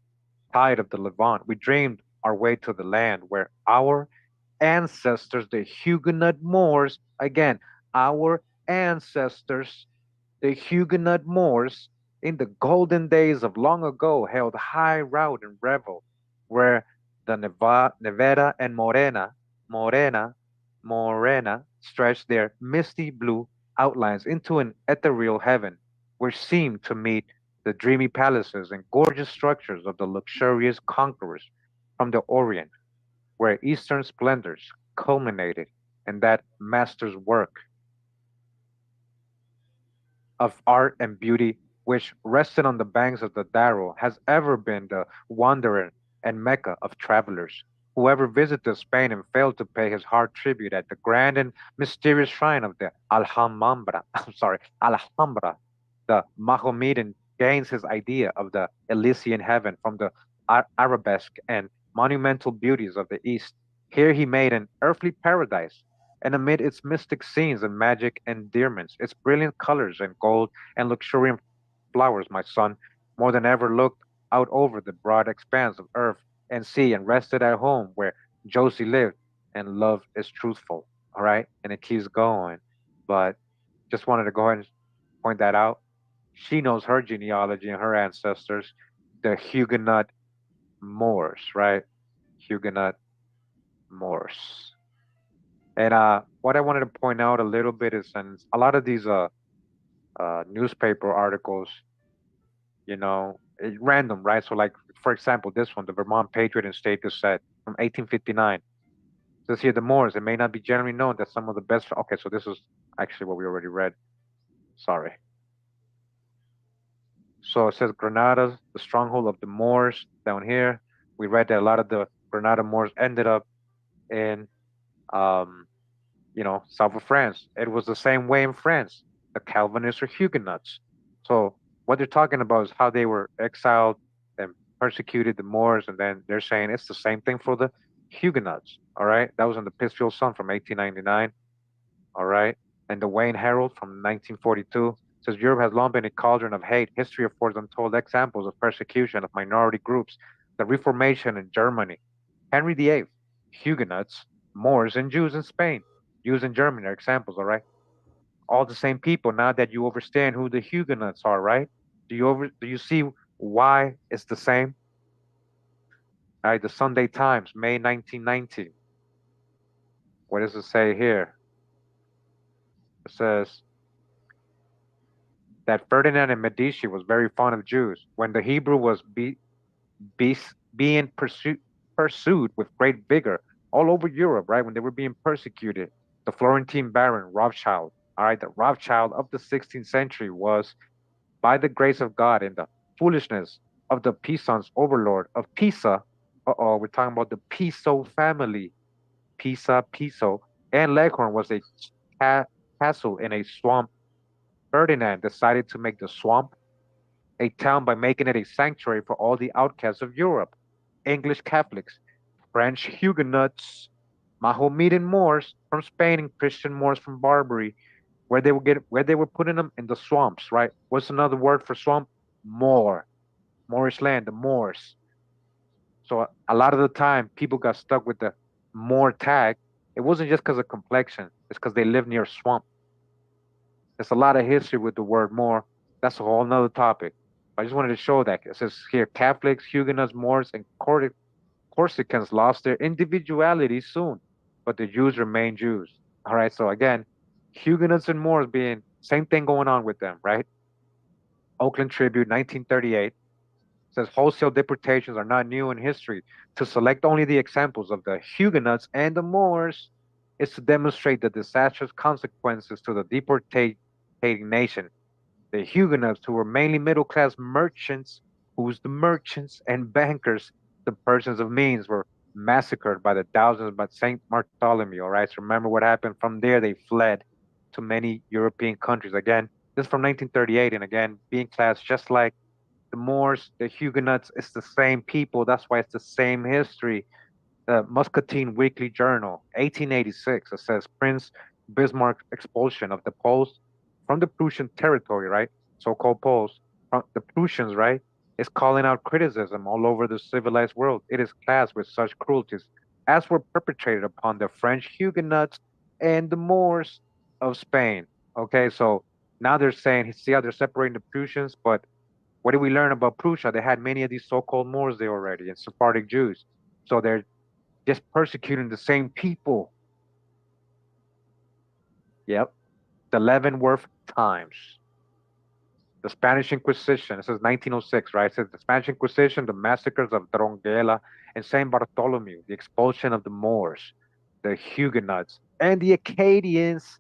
Tired of the Levant, we dreamed our way to the land where our ancestors, the Huguenot Moors, again, our ancestors, the Huguenot Moors, in the golden days of long ago, held high rout and revel, where the Nevada and Morena stretched their misty blue outlines into an ethereal heaven, which seemed to meet the dreamy palaces and gorgeous structures of the luxurious conquerors from the Orient, where Eastern splendors culminated in that master's work of art and beauty which, resting on the banks of the Darro, has ever been the wanderer and Mecca of travelers. Whoever visited Spain and failed to pay his hard tribute at the grand and mysterious shrine of the Alhambra, the Mahomedan gains his idea of the Elysian heaven from the arabesque and monumental beauties of the East. Here he made an earthly paradise, and amid its mystic scenes and magic endearments, its brilliant colors and gold and luxuriant flowers, my son, more than ever looked out over the broad expanse of earth and sea and rested at home where Josie lived, and love is truthful. All right, and it keeps going, but just wanted to go ahead and point that out. She knows her genealogy and her ancestors, the Huguenot Moors, right? Huguenot Moors. And what I wanted to point out a little bit is, and a lot of these newspaper articles, random, right? So, like for example, this one, the Vermont Patriot and State Gazette from 1859. Says here the Moors. It may not be generally known that some of the best. Okay, so this is actually what we already read. Sorry. So it says Granada, the stronghold of the Moors. Down here, we read that a lot of the Granada Moors ended up in, um, south of France. It was the same way in France. The Calvinists or Huguenots. So what they're talking about is how they were exiled and persecuted the Moors, and then they're saying it's the same thing for the Huguenots. All right, that was in the Pittsfield Sun from 1899. All right, and the Wayne Herald from 1942 says Europe has long been a cauldron of hate. History affords untold examples of persecution of minority groups. The Reformation in Germany, Henry VIII, Huguenots, Moors, and Jews in Spain. Jews in Germany are examples, all right? All the same people. Now that you understand who the Huguenots are, right? Do you see why it's the same? All right, the Sunday Times, May 1919. What does it say here? It says that Ferdinand and Medici was very fond of Jews. When the Hebrew was be, being pursued with great vigor all over Europe, right? When they were being persecuted, the Florentine Baron Rothschild, all right, the Rothschild of the 16th century was, by the grace of God and the foolishness of the Pisans overlord of Pisa, we're talking about the Piso family, Pisa, Piso, and Leghorn was a castle in a swamp. Ferdinand decided to make the swamp a town by making it a sanctuary for all the outcasts of Europe, English Catholics, French Huguenots, Mahometan Moors from Spain, and Christian Moors from Barbary, where they were putting them in the swamps, right? What's another word for swamp? Moor, Moorish land, the Moors. So a lot of the time, people got stuck with the Moor tag. It wasn't just because of complexion; it's because they lived near a swamp. There's a lot of history with the word Moor. That's a whole nother topic. I just wanted to show that. It says here Catholics, Huguenots, Moors, and Corsicans lost their individuality soon, but the Jews remain Jews. All right, so again, Huguenots and Moors being same thing going on with them, right? Oakland Tribune, 1938, says wholesale deportations are not new in history. To select only the examples of the Huguenots and the Moors is to demonstrate the disastrous consequences to the deportating nation. The Huguenots, who were mainly middle class merchants, who's the merchants and bankers, the persons of means, were massacred by the thousands by Saint Bartholomew. All right, so remember what happened from there. They fled to many European countries. Again, this is from 1938, and again, being classed just like the Moors, the Huguenots, it's the same people. That's why it's the same history. The Muscatine Weekly Journal, 1886, it says Prince Bismarck's expulsion of the Poles from the Prussian territory, right? So-called Poles, from the Prussians, right? Is calling out criticism all over the civilized world. It is classed with such cruelties as were perpetrated upon the French Huguenots and the Moors of Spain. Okay, so now they're saying, see how they're separating the Prussians, but what did we learn about Prussia? They had many of these so-called Moors there already and Sephardic Jews. So they're just persecuting the same people. Yep. The Leavenworth Times. The Spanish Inquisition. It says 1906, right? It says the Spanish Inquisition, the massacres of Dronguela and Saint Bartholomew, the expulsion of the Moors, the Huguenots, and the Acadians,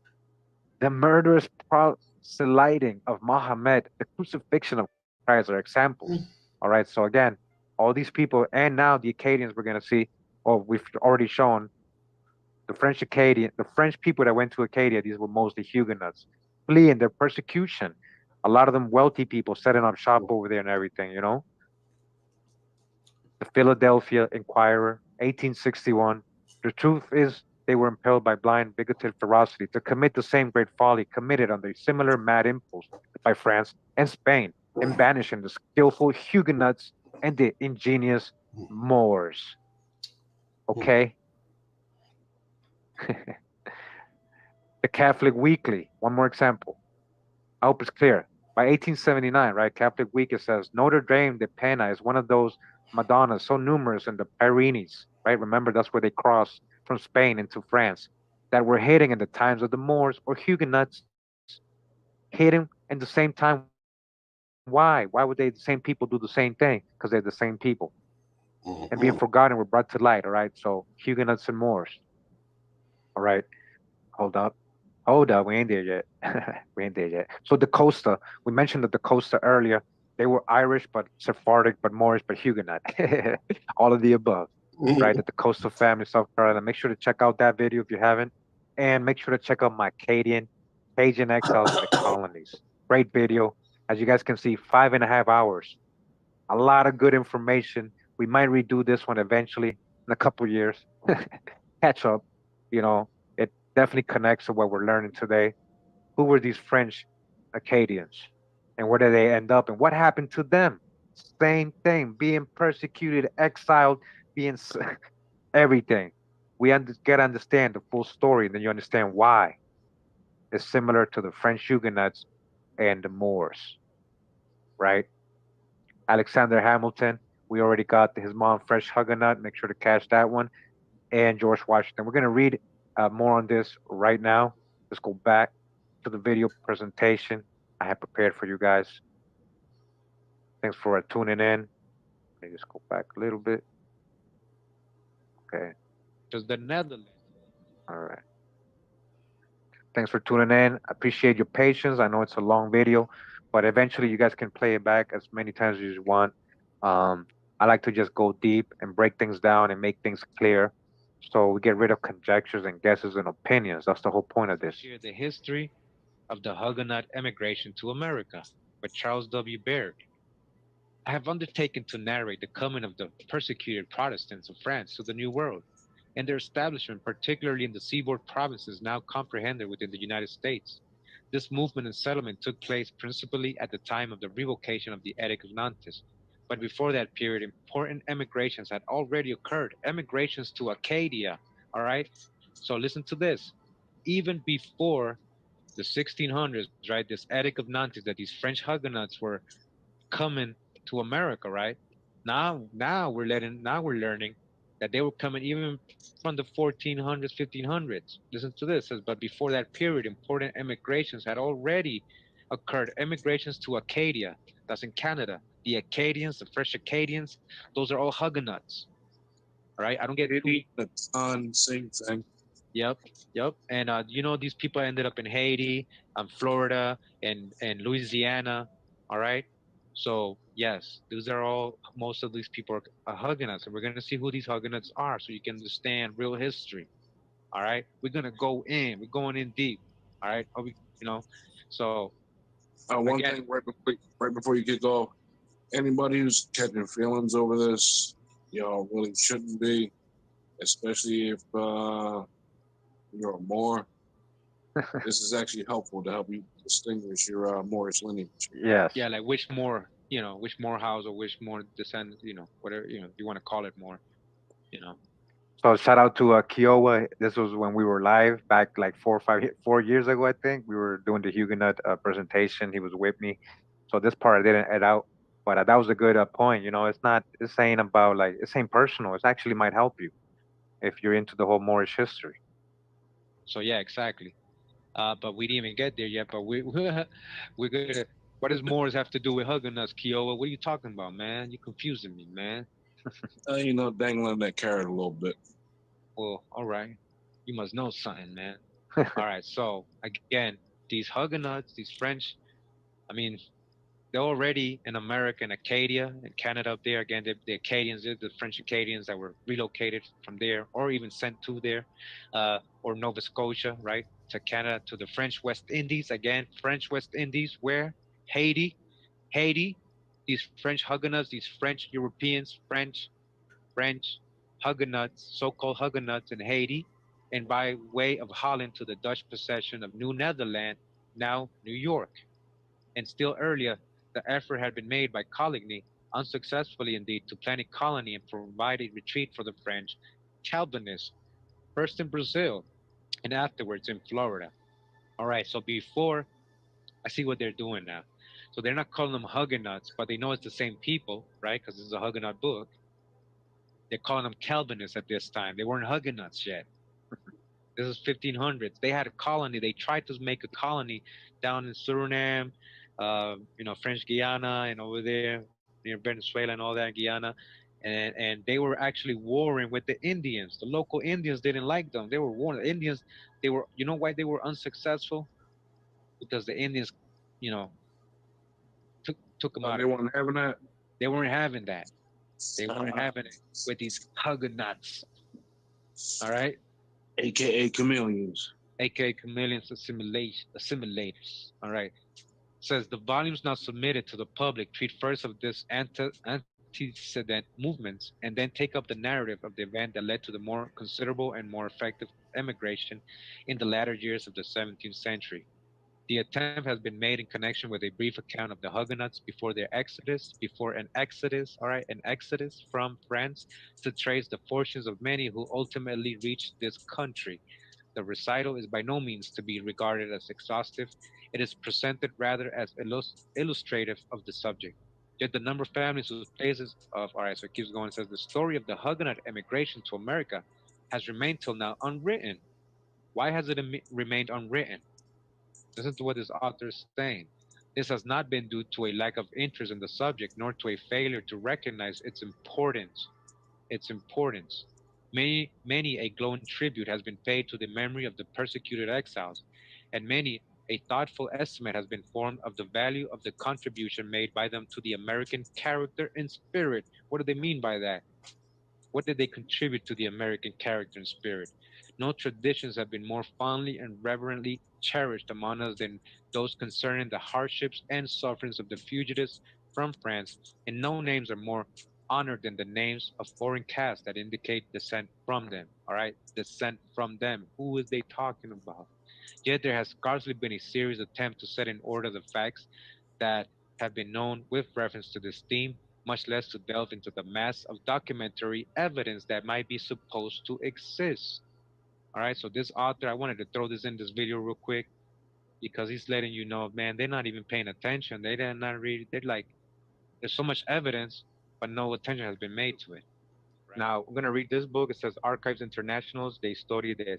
the murderous proselyting of Mohammed, the crucifixion of Christ are examples. All right. So again, all these people, and now the Acadians we're going to see, or we've already shown, the French people that went to Acadia, these were mostly Huguenots, fleeing their persecution. A lot of them wealthy people setting up shop over there and everything, The Philadelphia Inquirer, 1861. The truth is, they were impelled by blind, bigoted ferocity to commit the same great folly committed under similar mad impulse by France and Spain in banishing the skillful Huguenots and the ingenious Moors. Okay? The Catholic Weekly, one more example. I hope it's clear. By 1879, right, Catholic Week, it says Notre Dame de Pena is one of those Madonnas so numerous in the Pyrenees, right? Remember, that's where they crossed from Spain into France, that were hidden in the times of the Moors or Huguenots, hidden in the same time. Why? Why would they, the same people, do the same thing? Because they're the same people. And being forgotten were brought to light, all right? So Huguenots and Moors, all right? Hold up. Hold up, we ain't there yet. We ain't there yet. So the Costa, we mentioned that the Costa earlier, they were Irish, but Sephardic, but Moorish, but Huguenot. All of the above, right? That the Costa family, South Carolina. Make sure to check out that video if you haven't. And make sure to check out my Cajun Exiles in the Colonies. Great video. As you guys can see, 5.5 hours. A lot of good information. We might redo this one eventually in a couple years. Catch up, you know. It definitely connects to what we're learning today. Who were these French Acadians? And where did they end up? And what happened to them? Same thing, being persecuted, exiled, being everything. We get to understand the full story, and then you understand why it's similar to the French Huguenots and the Moors, right? Alexander Hamilton, we already got his mom, French Huguenot. Make sure to catch that one. And George Washington. We're going to read more on this right now. Let's go back to the video presentation I have prepared for you guys. Thanks for tuning in. Let me just go back a little bit. Okay. Because the Netherlands. All right. Thanks for tuning in. I appreciate your patience. I know it's a long video, but eventually you guys can play it back as many times as you want. I like to just go deep and break things down and make things clear, so we get rid of conjectures and guesses and opinions. That's the whole point of this. Share the history of the Huguenot emigration to America by Charles W. Baird. I have undertaken to narrate the coming of the persecuted Protestants of France to the New World, and their establishment, particularly in the seaboard provinces now comprehended within the United States. This movement and settlement took place principally at the time of the revocation of the Edict of Nantes, but before that period, important emigrations had already occurred, emigrations to Acadia, all right? So listen to this. Even before the 1600s, right, this Edict of Nantes, that these French Huguenots were coming to America, right? Now we're learning that they were coming even from the 1400s, 1500s. Listen to this. It says, but before that period, important emigrations had already occurred. Emigrations to Acadia, that's in Canada. The Acadians, the French Acadians, those are all Huguenots. All right, I don't get the ton, same thing. Yep. And these people ended up in Haiti, Florida, and Louisiana. All right. So yes, these are all. Most of these people are Huguenots, and we're gonna see who these Huguenots are, so you can understand real history. All right. We're gonna go in. We're going in deep. All right. So One thing right before you get off, anybody who's catching feelings over this, really shouldn't be, especially if you're a Moor. This is actually helpful to help you distinguish your Moorish lineage. Yes. Yeah, like which Moor house or which Moor descendant, whatever, you want to call it more, So shout out to Kiowa. This was when we were live back like 4 years ago, I think. We were doing the Huguenot presentation. He was with me. So this part I didn't add out, but that was a good point. It's ain't about like, it's ain't personal. It actually might help you if you're into the whole Moorish history. So yeah, exactly. But we didn't even get there yet. But we're gonna. What does Moors have to do with Huguenots, Kiowa? What are you talking about, man? You're confusing me, man. Dangling that carrot a little bit. Well, all right. You must know something, man. All right. So again, these Huguenots, these French, I mean, they're already in America and Acadia and Canada up there. Again, the Acadians, the French Acadians that were relocated from there or even sent to there, or Nova Scotia, right, to Canada, to the French West Indies. Again, French West Indies, where? Haiti. These French Huguenots, these French Europeans, French, French Huguenots, so-called Huguenots in Haiti, and by way of Holland to the Dutch possession of New Netherland, now New York. And still earlier, the effort had been made by Coligny, unsuccessfully indeed, to plant a colony and provide a retreat for the French Calvinists, first in Brazil and afterwards in Florida. All right, so before I see what they're doing now. So they're not calling them Huguenots, but they know it's the same people, right? Because this is a Huguenot book. They're calling them Calvinists at this time. They weren't Huguenots yet. This is 1500s. They had a colony. They tried to make a colony down in Suriname, French Guiana, and over there near Venezuela and all that, Guyana. And they were actually warring with the Indians. The local Indians didn't like them. They were warring. The Indians, you know why they were unsuccessful? Because the Indians, you know, took them out They of it. weren't having that. They weren't having that. They weren't having it with these Huguenots. All right? AKA chameleons. AKA chameleons assimilators. All right. Says the volumes now submitted to the public treat first of this antecedent movements and then take up the narrative of the event that led to the more considerable and more effective emigration in the latter years of the 17th century. The attempt has been made in connection with a brief account of the Huguenots before an exodus, all right, an exodus from France to trace the fortunes of many who ultimately reached this country. The recital is by no means to be regarded as exhaustive. It is presented rather as illustrative of the subject. Yet the number of families whose places of, all right, so it keeps going, it says the story of the Huguenot emigration to America has remained till now unwritten. Why has it remained unwritten? Listen to what this author is saying. This has not been due to a lack of interest in the subject, nor to a failure to recognize its importance. Its importance. Many a glowing tribute has been paid to the memory of the persecuted exiles, and many a thoughtful estimate has been formed of the value of the contribution made by them to the American character and spirit. What do they mean by that? What did they contribute to the American character and spirit? No traditions have been more fondly and reverently cherished among us than those concerning the hardships and sufferings of the fugitives from France, and no names are more honored than the names of foreign castes that indicate descent from them. All right, descent from them. Who is they talking about? Yet there has scarcely been a serious attempt to set in order the facts that have been known with reference to this theme, much less to delve into the mass of documentary evidence that might be supposed to exist. All right, so this author, I wanted to throw this in this video real quick because he's letting you know, man, they're not even paying attention. They're not really, they're like, there's so much evidence, but no attention has been made to it. Now, I'm going to read this book. It says Archives Internationals de Historia de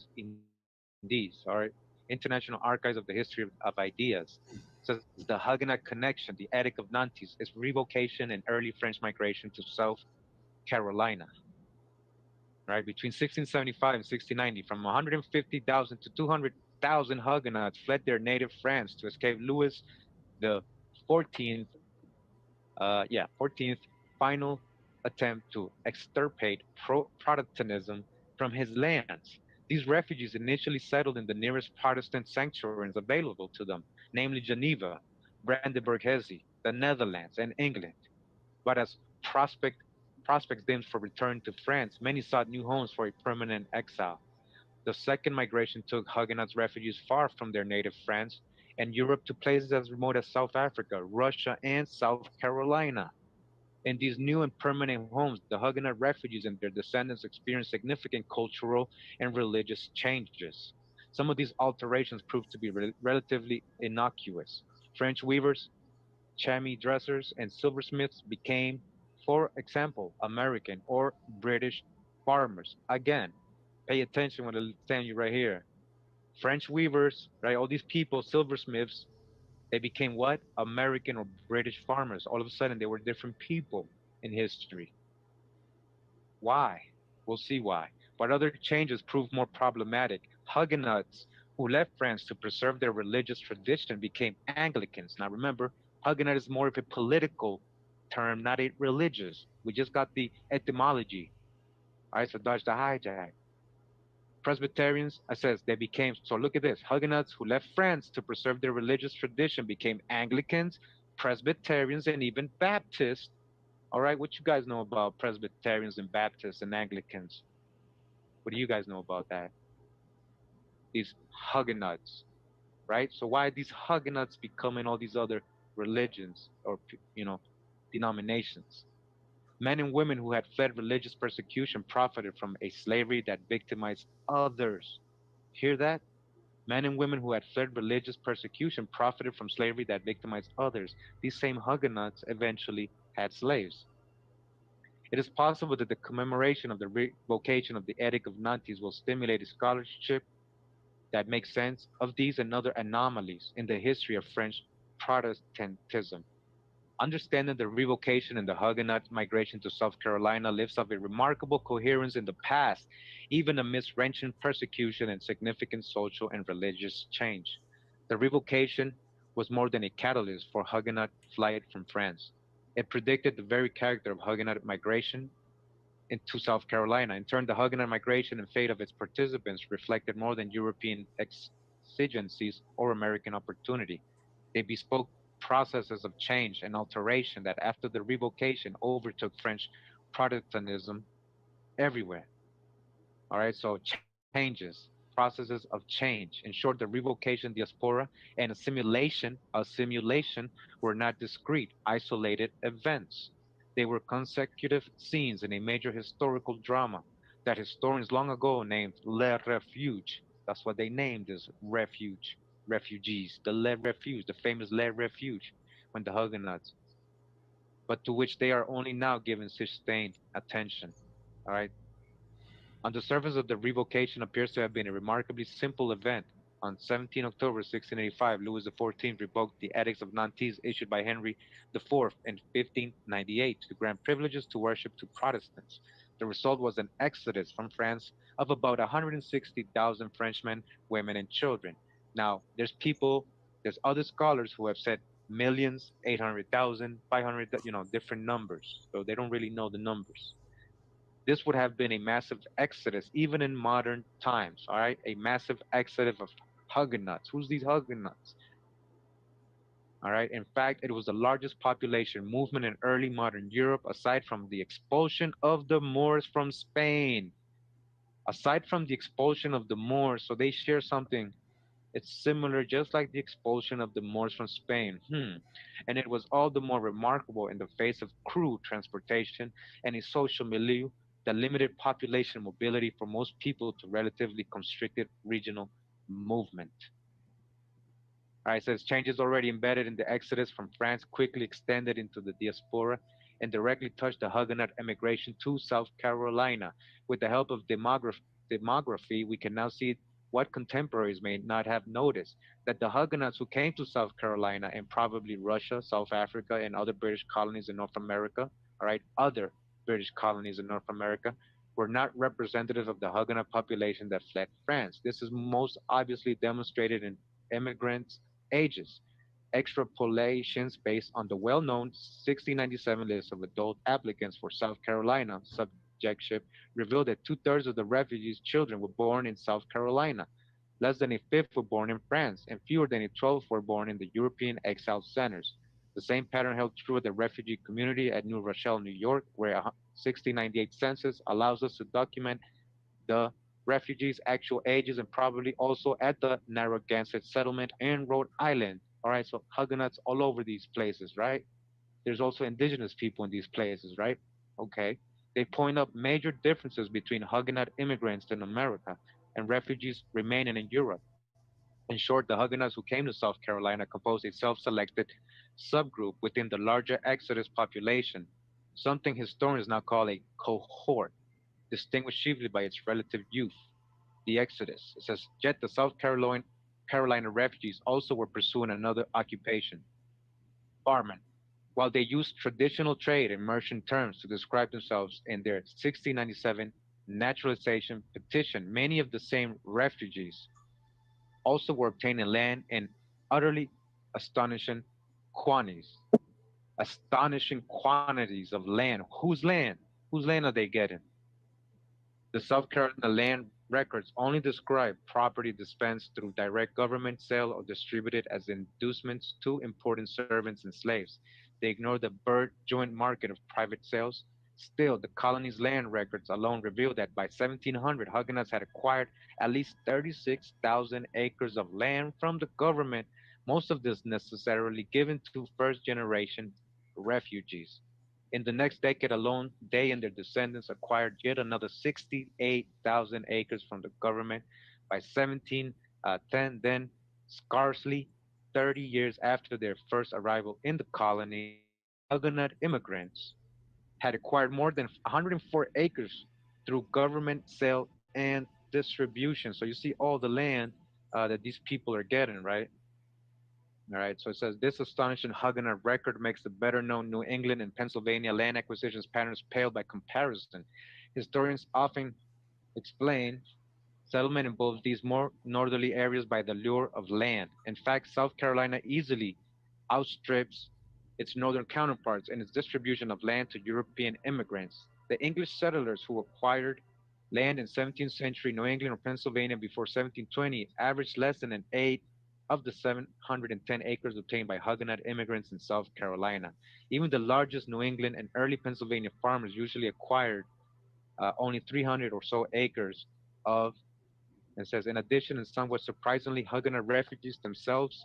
Indies, all right? International Archives of the History of Ideas. It says the Huguenot Connection, the Edict of Nantes, its revocation and early French migration to South Carolina, right? Between 1675 and 1690, from 150,000 to 200,000 Huguenots fled their native France to escape Louis the 14th 14th final attempt to extirpate Protestantism from his lands. These refugees initially settled in the nearest Protestant sanctuaries available to them, namely Geneva, Brandenburg-Hesse, the Netherlands, and England. But as prospects dimmed for return to France, many sought new homes for a permanent exile. The second migration took Huguenot refugees far from their native France and Europe to places as remote as South Africa, Russia, and South Carolina. In these new and permanent homes, the Huguenot refugees and their descendants experienced significant cultural and religious changes. Some of these alterations proved to be relatively innocuous. French weavers, chamois dressers, and silversmiths became, for example, American or British farmers. Again, pay attention when I'm telling you right here. French weavers, right? All these people, silversmiths, they became what? American or British farmers. All of a sudden, they were different people in history. Why? We'll see why. But other changes proved more problematic. Huguenots who left France to preserve their religious tradition became Anglicans. Now remember, Huguenot is more of a political term, not a religious. We just got the etymology. All right, so dodge the hijack. Presbyterians, I says they became, so look at this, Huguenots who left France to preserve their religious tradition became Anglicans, Presbyterians, and even Baptists. All right, what you guys know about Presbyterians and Baptists and Anglicans? What do you guys know about that? These Huguenots, right? So why are these Huguenots becoming all these other religions or denominations? Men and women who had fled religious persecution profited from a slavery that victimized others. Hear that? Men and women who had fled religious persecution profited from slavery that victimized others. These same Huguenots eventually had slaves. It is possible that the commemoration of the revocation of the Edict of Nantes will stimulate a scholarship that makes sense of these and other anomalies in the history of French Protestantism. Understanding the revocation and the Huguenot migration to South Carolina lives of a remarkable coherence in the past, even amidst wrenching persecution and significant social and religious change. The revocation was more than a catalyst for Huguenot flight from France. It predicted the very character of Huguenot migration into South Carolina. In turn, the Huguenot migration and fate of its participants reflected more than European exigencies or American opportunity. They bespoke processes of change and alteration that, after the revocation, overtook French Protestantism everywhere. All right, so changes, processes of change. In short, the revocation, diaspora, and assimilation were not discrete, isolated events. They were consecutive scenes in a major historical drama that historians long ago named Le Refuge. That's what they named as refuge, refugees, the Le Refuge, the famous Le Refuge, when the Huguenots, but to which they are only now giving sustained attention. All right. On the surface of the revocation appears to have been a remarkably simple event. On 17 October 1685, Louis XIV revoked the Edicts of Nantes issued by Henry IV in 1598 to grant privileges to worship to Protestants. The result was an exodus from France of about 160,000 Frenchmen, women, and children. Now, there's other scholars who have said millions, 800,000, 500, different numbers. So they don't really know the numbers. This would have been a massive exodus, even in modern times. All right, a massive exodus of Huguenots. Who's these Huguenots? All right. In fact, it was the largest population movement in early modern Europe, aside from the expulsion of the Moors from Spain. Aside from the expulsion of the Moors, so they share something. It's similar, just like the expulsion of the Moors from Spain. And it was all the more remarkable in the face of crude transportation and a social milieu that limited population mobility for most people to relatively constricted regional movement. All right, so its changes already embedded in the exodus from France quickly extended into the diaspora and directly touched the Huguenot emigration to South Carolina. With the help of demography, we can now see what contemporaries may not have noticed, that the Huguenots who came to South Carolina and probably Russia, South Africa, and other British colonies in North America, all right, other British colonies in North America, were not representative of the Huguenot population that fled France. This is most obviously demonstrated in immigrants' ages. Extrapolations based on the well-known 1697 list of adult applicants for South Carolina subjectship revealed that two-thirds of the refugees' children were born in South Carolina. Less than a fifth were born in France, and fewer than a twelfth were born in the European exile centers. The same pattern held true of the refugee community at New Rochelle, New York, where a 1698 census allows us to document the refugees' actual ages, and probably also at the Narragansett settlement in Rhode Island. All right, so Huguenots all over these places, right? There's also indigenous people in these places, right? Okay. They point out major differences between Huguenot immigrants in America and refugees remaining in Europe. In short, the Huguenots who came to South Carolina composed a self selected subgroup within the larger Exodus population, something historians now call a cohort, distinguished chiefly by its relative youth. The Exodus. It says, yet the Carolina refugees also were pursuing another occupation, farming. While they used traditional trade and merchant terms to describe themselves in their 1697 naturalization petition, many of the same refugees also were obtaining land in utterly astonishing quantities. Astonishing quantities of land. Whose land? Whose land are they getting? The South Carolina land records only describe property dispensed through direct government sale or distributed as inducements to important servants and slaves. They ignored the bird joint market of private sales. Still, the colony's land records alone reveal that by 1700, Huguenots had acquired at least 36,000 acres of land from the government, most of this necessarily given to first generation refugees. In the next decade alone, they and their descendants acquired yet another 68,000 acres from the government. By 1710, then scarcely 30 years after their first arrival in the colony, Huguenot immigrants had acquired more than 104 acres through government sale and distribution. So you see all the land that these people are getting, right? All right. So it says this astonishing Huguenot record makes the better known New England and Pennsylvania land acquisitions patterns pale by comparison. Historians often explain settlement in both these more northerly areas by the lure of land. In fact, South Carolina easily outstrips its northern counterparts in its distribution of land to European immigrants. The English settlers who acquired land in 17th century New England or Pennsylvania before 1720 averaged less than an eighth of the 710 acres obtained by Huguenot immigrants in South Carolina. Even the largest New England and early Pennsylvania farmers usually acquired only 300 or so acres of, and says, in addition, and somewhat surprisingly, Huguenot refugees themselves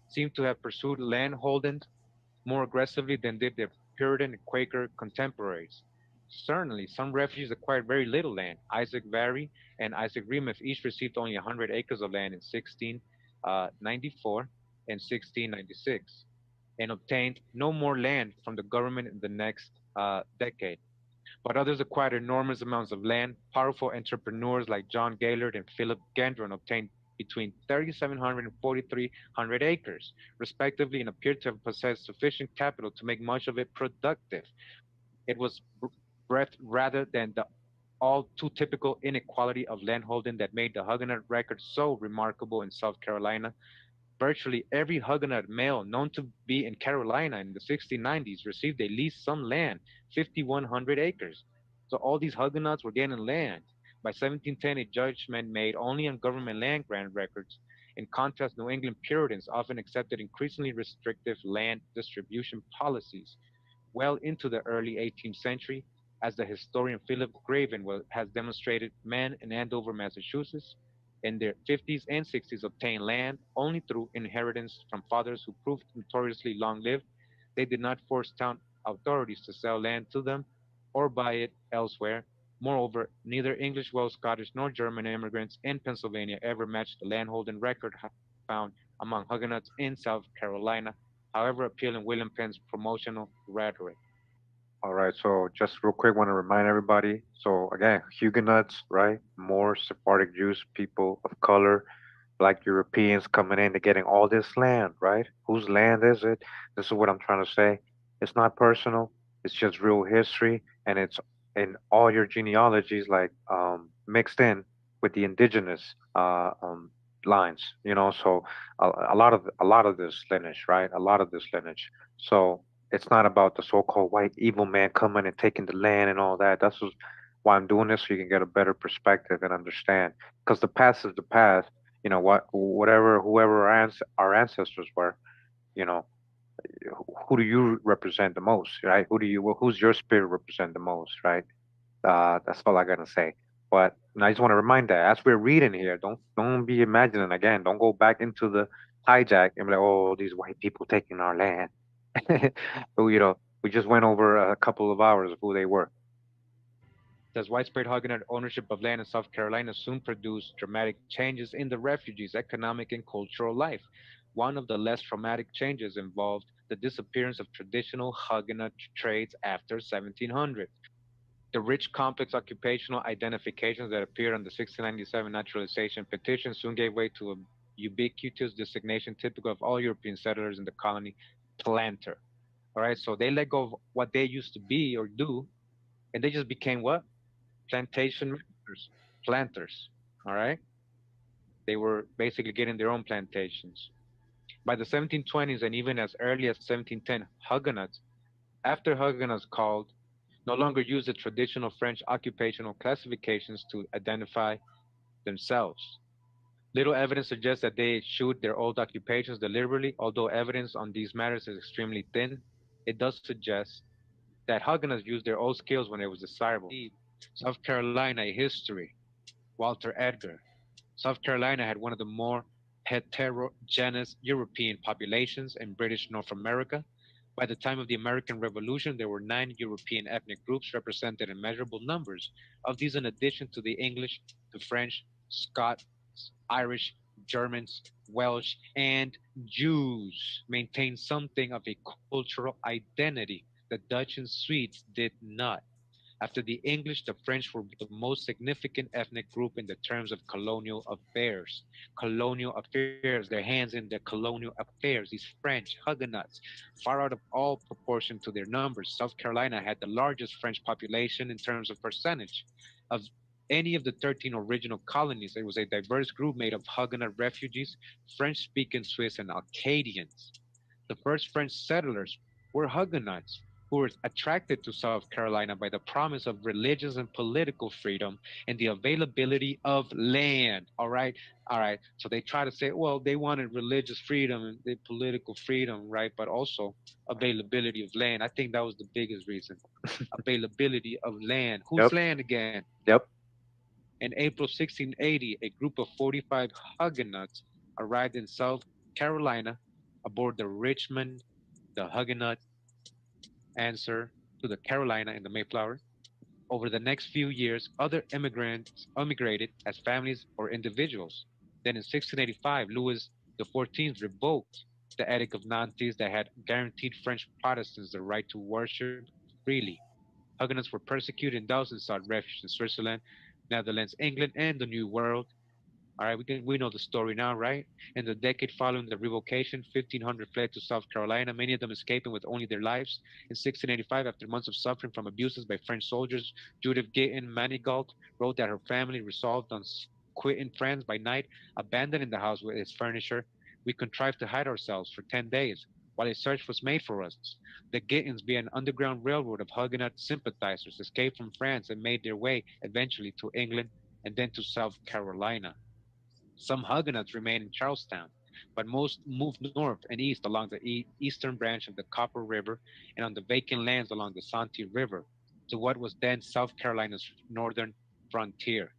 seem to have pursued land holdings more aggressively than did their Puritan and Quaker contemporaries. Certainly, some refugees acquired very little land. Isaac Vary and Isaac Remeth each received only 100 acres of land in 1694 and 1696, and obtained no more land from the government in the next decade. But others acquired enormous amounts of land. Powerful entrepreneurs like John Gaylord and Philip Gendron obtained between 3,700 and 4,300 acres, respectively, and appeared to have possessed sufficient capital to make much of it productive. It was breadth rather than the all too typical inequality of landholding that made the Huguenot record so remarkable in South Carolina. Virtually every Huguenot male known to be in Carolina in the 1690s received at least some land, 5,100 acres. So all these Huguenots were getting land. By 1710, a judgment made only on government land grant records. In contrast, New England Puritans often accepted increasingly restrictive land distribution policies. Well into the early 18th century, as the historian Philip Graven has demonstrated, men in Andover, Massachusetts, in their 50s and 60s obtained land only through inheritance from fathers who proved notoriously long lived. They did not force town authorities to sell land to them or buy it elsewhere. Moreover, neither English, Welsh, Scottish, nor German immigrants in Pennsylvania ever matched the landholding record found among Huguenots in South Carolina, however appealing William Penn's promotional rhetoric. All right, so just real quick, want to remind everybody. So again, Huguenots, right? More Sephardic Jews, people of color, Black Europeans coming in, they're getting all this land, right? Whose land is it? This is what I'm trying to say. It's not personal. It's just real history, and it's in all your genealogies, like mixed in with the indigenous lines. You know, so a lot of this lineage, right? A lot of this lineage. So it's not about the so-called white evil man coming and taking the land and all that. Why I'm doing this, so you can get a better perspective and understand. Because the past is the past. You know what? Whatever, whoever our ancestors were. You know, who do you represent the most, right? Who's your spirit represent the most, right? That's all I gotta say. But I just want to remind that as we're reading here, don't be imagining again. Don't go back into the hijack and be like, oh, these white people taking our land. But, we just went over a couple of hours of who they were. Thus, widespread Huguenot ownership of land in South Carolina soon produced dramatic changes in the refugees' economic and cultural life. One of the less traumatic changes involved the disappearance of traditional Huguenot trades after 1700. The rich, complex occupational identifications that appeared on the 1697 naturalization petition soon gave way to a ubiquitous designation typical of all European settlers in the colony, planter. All right, so they let go of what they used to be or do, and they just became what? Plantation managers, planters. All right, they were basically getting their own plantations. By the 1720s and even as early as 1710, Huguenots, after Huguenots called, no longer used the traditional French occupational classifications to identify themselves. Little evidence suggests that they eschewed their old occupations deliberately, although evidence on these matters is extremely thin. it does suggest that Huguenots used their old skills when it was desirable. South Carolina, a history. Walter Edgar. South Carolina had one of the more heterogeneous European populations in British North America. By the time of the American Revolution, there were 9 European ethnic groups represented in measurable numbers. Of these, in addition to the English, the French, Scots, Irish, Germans, Welsh, and Jews maintained something of a cultural identity the Dutch and Swedes did not. After the English, the French were the most significant ethnic group in the terms of colonial affairs. Colonial affairs, their hands in the colonial affairs, these French Huguenots, far out of all proportion to their numbers. South Carolina had the largest French population in terms of percentage. Of any of the 13 original colonies, it was a diverse group made of Huguenot refugees, French speaking Swiss, and Acadians. The first French settlers were Huguenots who were attracted to South Carolina by the promise of religious and political freedom and the availability of land. All right. All right. So they try to say, well, they wanted religious freedom and the political freedom, right? But also availability of land. I think that was the biggest reason. Availability of land. Whose Yep. land again? Yep. In April 1680, a group of 45 Huguenots arrived in South Carolina aboard the Richmond, the Huguenot answer to the Carolina and the Mayflower. Over the next few years, other immigrants immigrated as families or individuals. Then in 1685, Louis XIV revoked the Edict of Nantes that had guaranteed French Protestants the right to worship freely. Huguenots were persecuted and thousands sought refuge in Switzerland, Netherlands, England, and the New World. All right, we know the story now, right? In the decade following the revocation, 1,500 fled to South Carolina, many of them escaping with only their lives. In 1685, after months of suffering from abuses by French soldiers, Judith Gayton Manigault wrote that her family resolved on quitting France by night, abandoning the house with its furniture. We contrived to hide ourselves for 10 days while a search was made for us. The Gaytons, via an underground railroad of Huguenot sympathizers, escaped from France and made their way eventually to England and then to South Carolina. Some Huguenots remained in Charlestown, but most moved north and east along the eastern branch of the Copper River and on the vacant lands along the Santee River to what was then South Carolina's northern frontier.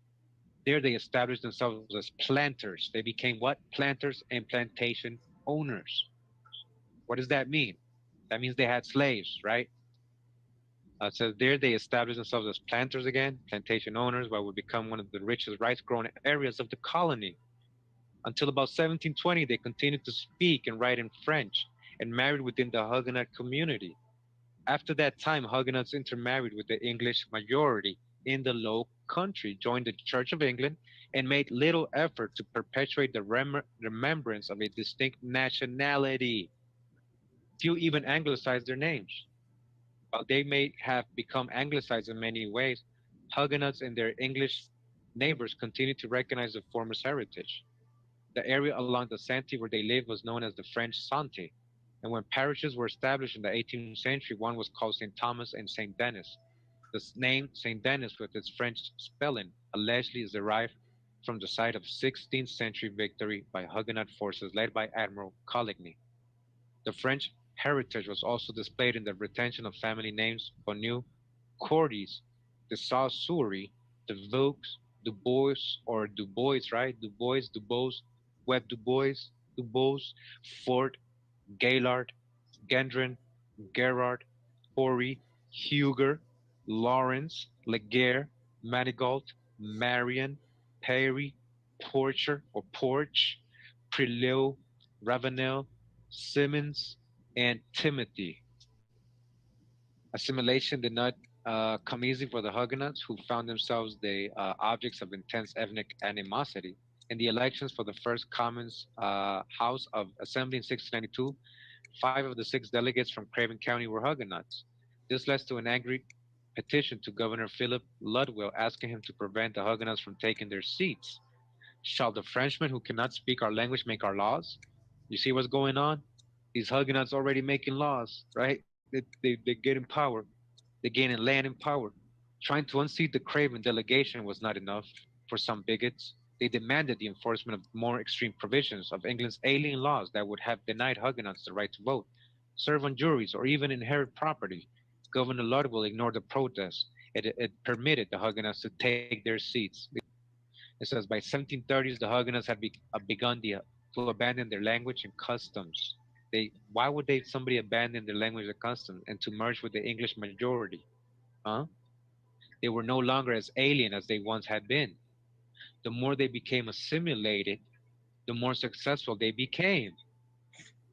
There they established themselves as planters. They became what? Planters and plantation owners. What does that mean? That means they had slaves, right? So there they established themselves as planters again, plantation owners, what would become one of the richest rice growing areas of the colony. Until about 1720, they continued to speak and write in French and married within the Huguenot community. After that time, Huguenots intermarried with the English majority in the Low Country, joined the Church of England, and made little effort to perpetuate the remembrance of a distinct nationality. Few even anglicized their names. While they may have become anglicized in many ways, Huguenots and their English neighbors continued to recognize the former's heritage. The area along the Santee where they lived was known as the French Santee, and when parishes were established in the 18th century, one was called St. Thomas and St. Denis. The name St. Denis, with its French spelling, allegedly is derived from the site of 16th century victory by Huguenot forces led by Admiral Coligny. The French heritage was also displayed in the retention of family names Bonneau, Cordes, de Saussure, de Vaux, Du Bois, or Du Bois, right? Du Bois, Du Bois, Webb Du Bois, Du Bois, Fort, Gaillard, Gendron, Gerard, Horry, Huger, Lawrence, Laguerre, Manigault, Marion, Perry, Porcher or Porch, Prelot, Ravenel, Simmons, and Timothy. Assimilation did not come easy for the Huguenots, who found themselves the objects of intense ethnic animosity. In the elections for the first Commons House of Assembly in 1692, 5 of the 6 delegates from Craven County were Huguenots. This led to an angry petition to Governor Philip Ludwell asking him to prevent the Huguenots from taking their seats. Shall the Frenchmen who cannot speak our language make our laws? You see what's going on? These Huguenots already making laws, right? They get in power. They gain in land and power. Trying to unseat the Craven delegation was not enough for some bigots. They demanded the enforcement of more extreme provisions of England's alien laws that would have denied Huguenots the right to vote. serve on juries, or even inherit property. Governor Ludwig ignored the protests. It permitted the Huguenots to take their seats. It says by 1730s, the Huguenots had begun to abandon their language and customs. Why would somebody abandon their language and customs and to merge with the English majority? Huh? They were no longer as alien as they once had been. The more they became assimilated, the more successful they became.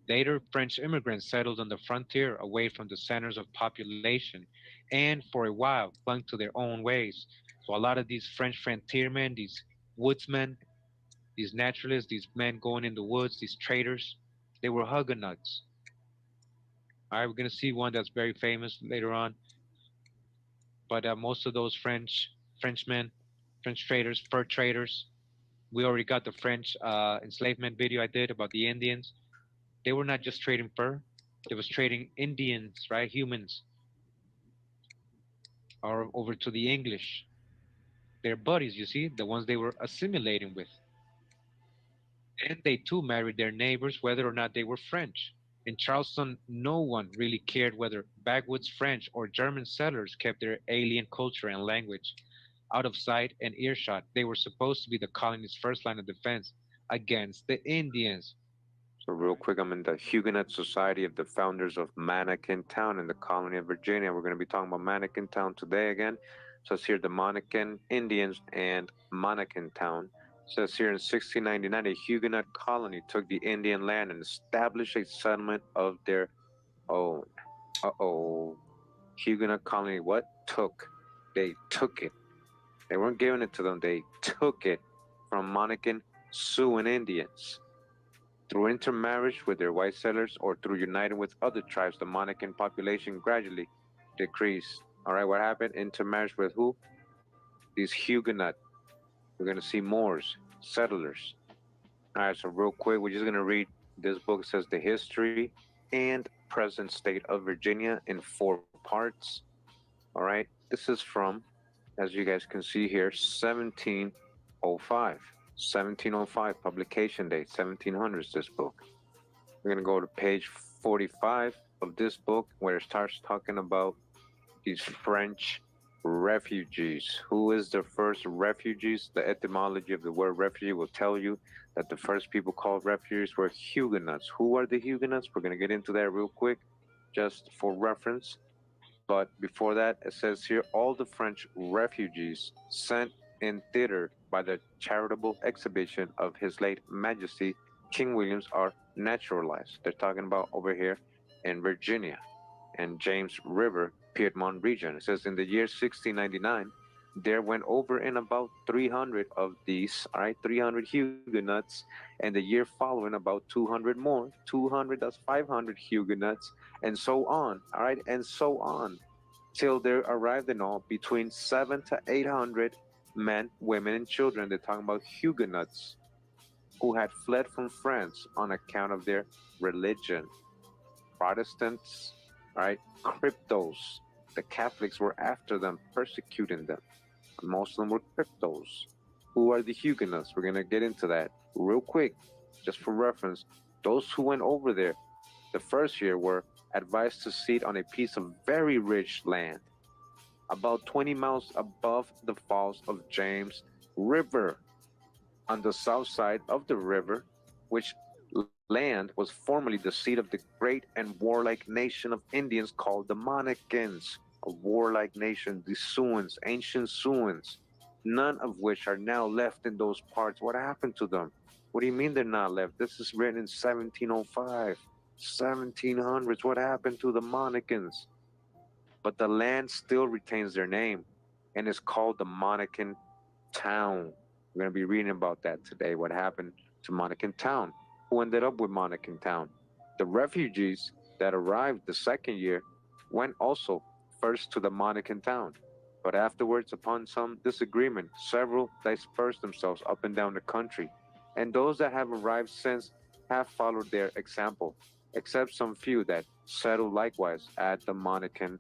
Later, French immigrants settled on the frontier away from the centers of population and for a while clung to their own ways. So a lot of these French frontiermen, these woodsmen, these naturalists, these men going in the woods, these traders, they were Huguenots. All right, we're going to see one that's very famous later on. But most of those Frenchmen, French traders, fur traders, we already got the French enslavement video I did about the Indians. They were not just trading fur; they was trading Indians, right? Humans, or over to the English. Their buddies, you see, the ones they were assimilating with. And they too married their neighbors, whether or not they were French. In Charleston, no one really cared whether backwoods French or German settlers kept their alien culture and language out of sight and earshot. They were supposed to be the colony's first line of defense against the Indians. So real quick, I'm in the Huguenot Society of the Founders of Mannequin Town in the colony of Virginia. We're going to be talking about Mannequin Town today again. So it's here the Monacan Indians and Monacan Town. It says here in 1699, a Huguenot colony took the Indian land and established a settlement of their own. Huguenot colony, what? Took. They took it. They weren't giving it to them. They took it from Monacan Sioux Indians. Through intermarriage with their white settlers or through uniting with other tribes, the Monacan population gradually decreased. All right, what happened? Intermarriage with who? These Huguenot. We're going to see Moors, settlers. All right, so real quick, we're just going to read this book. It says the history and present state of Virginia in 4 parts. All right, this is from, as you guys can see here, 1705. 1705 publication date, 1700s, this book. We're going to go to page 45 of this book where it starts talking about these French refugees. Who is the first refugees? The etymology of the word refugee will tell you that the first people called refugees were Huguenots. Who are the Huguenots? We're going to get into that real quick, just for reference. But before that, it says here, all the French refugees sent in thither by the charitable exhibition of His late Majesty King Williams are naturalized. They're talking about over here in Virginia and James River, Piedmont region. It says in the year 1699, there went over in about 300 of these, all right, 300 Huguenots, and the year following about 200 more, 200, that's 500 Huguenots, and so on, all right, and so on, till there arrived in all between 700 to 800 men, women, and children. They're talking about Huguenots who had fled from France on account of their religion. Protestants, right? Cryptos. The Catholics were after them, persecuting them. Most of them were cryptos. Who are the Huguenots? We're going to get into that real quick, just for reference. Those who went over there the first year were advised to sit on a piece of very rich land, about 20 miles above the falls of James River. On the south side of the river, which land was formerly the seat of the great and warlike nation of Indians called the Monacans, a warlike nation, the Siouans, ancient Siouans, none of which are now left in those parts. What happened to them? What do you mean they're not left? This is written in 1705, 1700s. What happened to the Monacans? But the land still retains their name and is called the Monacan Town. We're going to be reading about that today, what happened to Monacan Town. Who ended up with Monacan Town? The refugees that arrived the second year went also first to the Monacan Town, but afterwards, upon some disagreement, several dispersed themselves up and down the country, and those that have arrived since have followed their example, except some few that settled likewise at the Monacan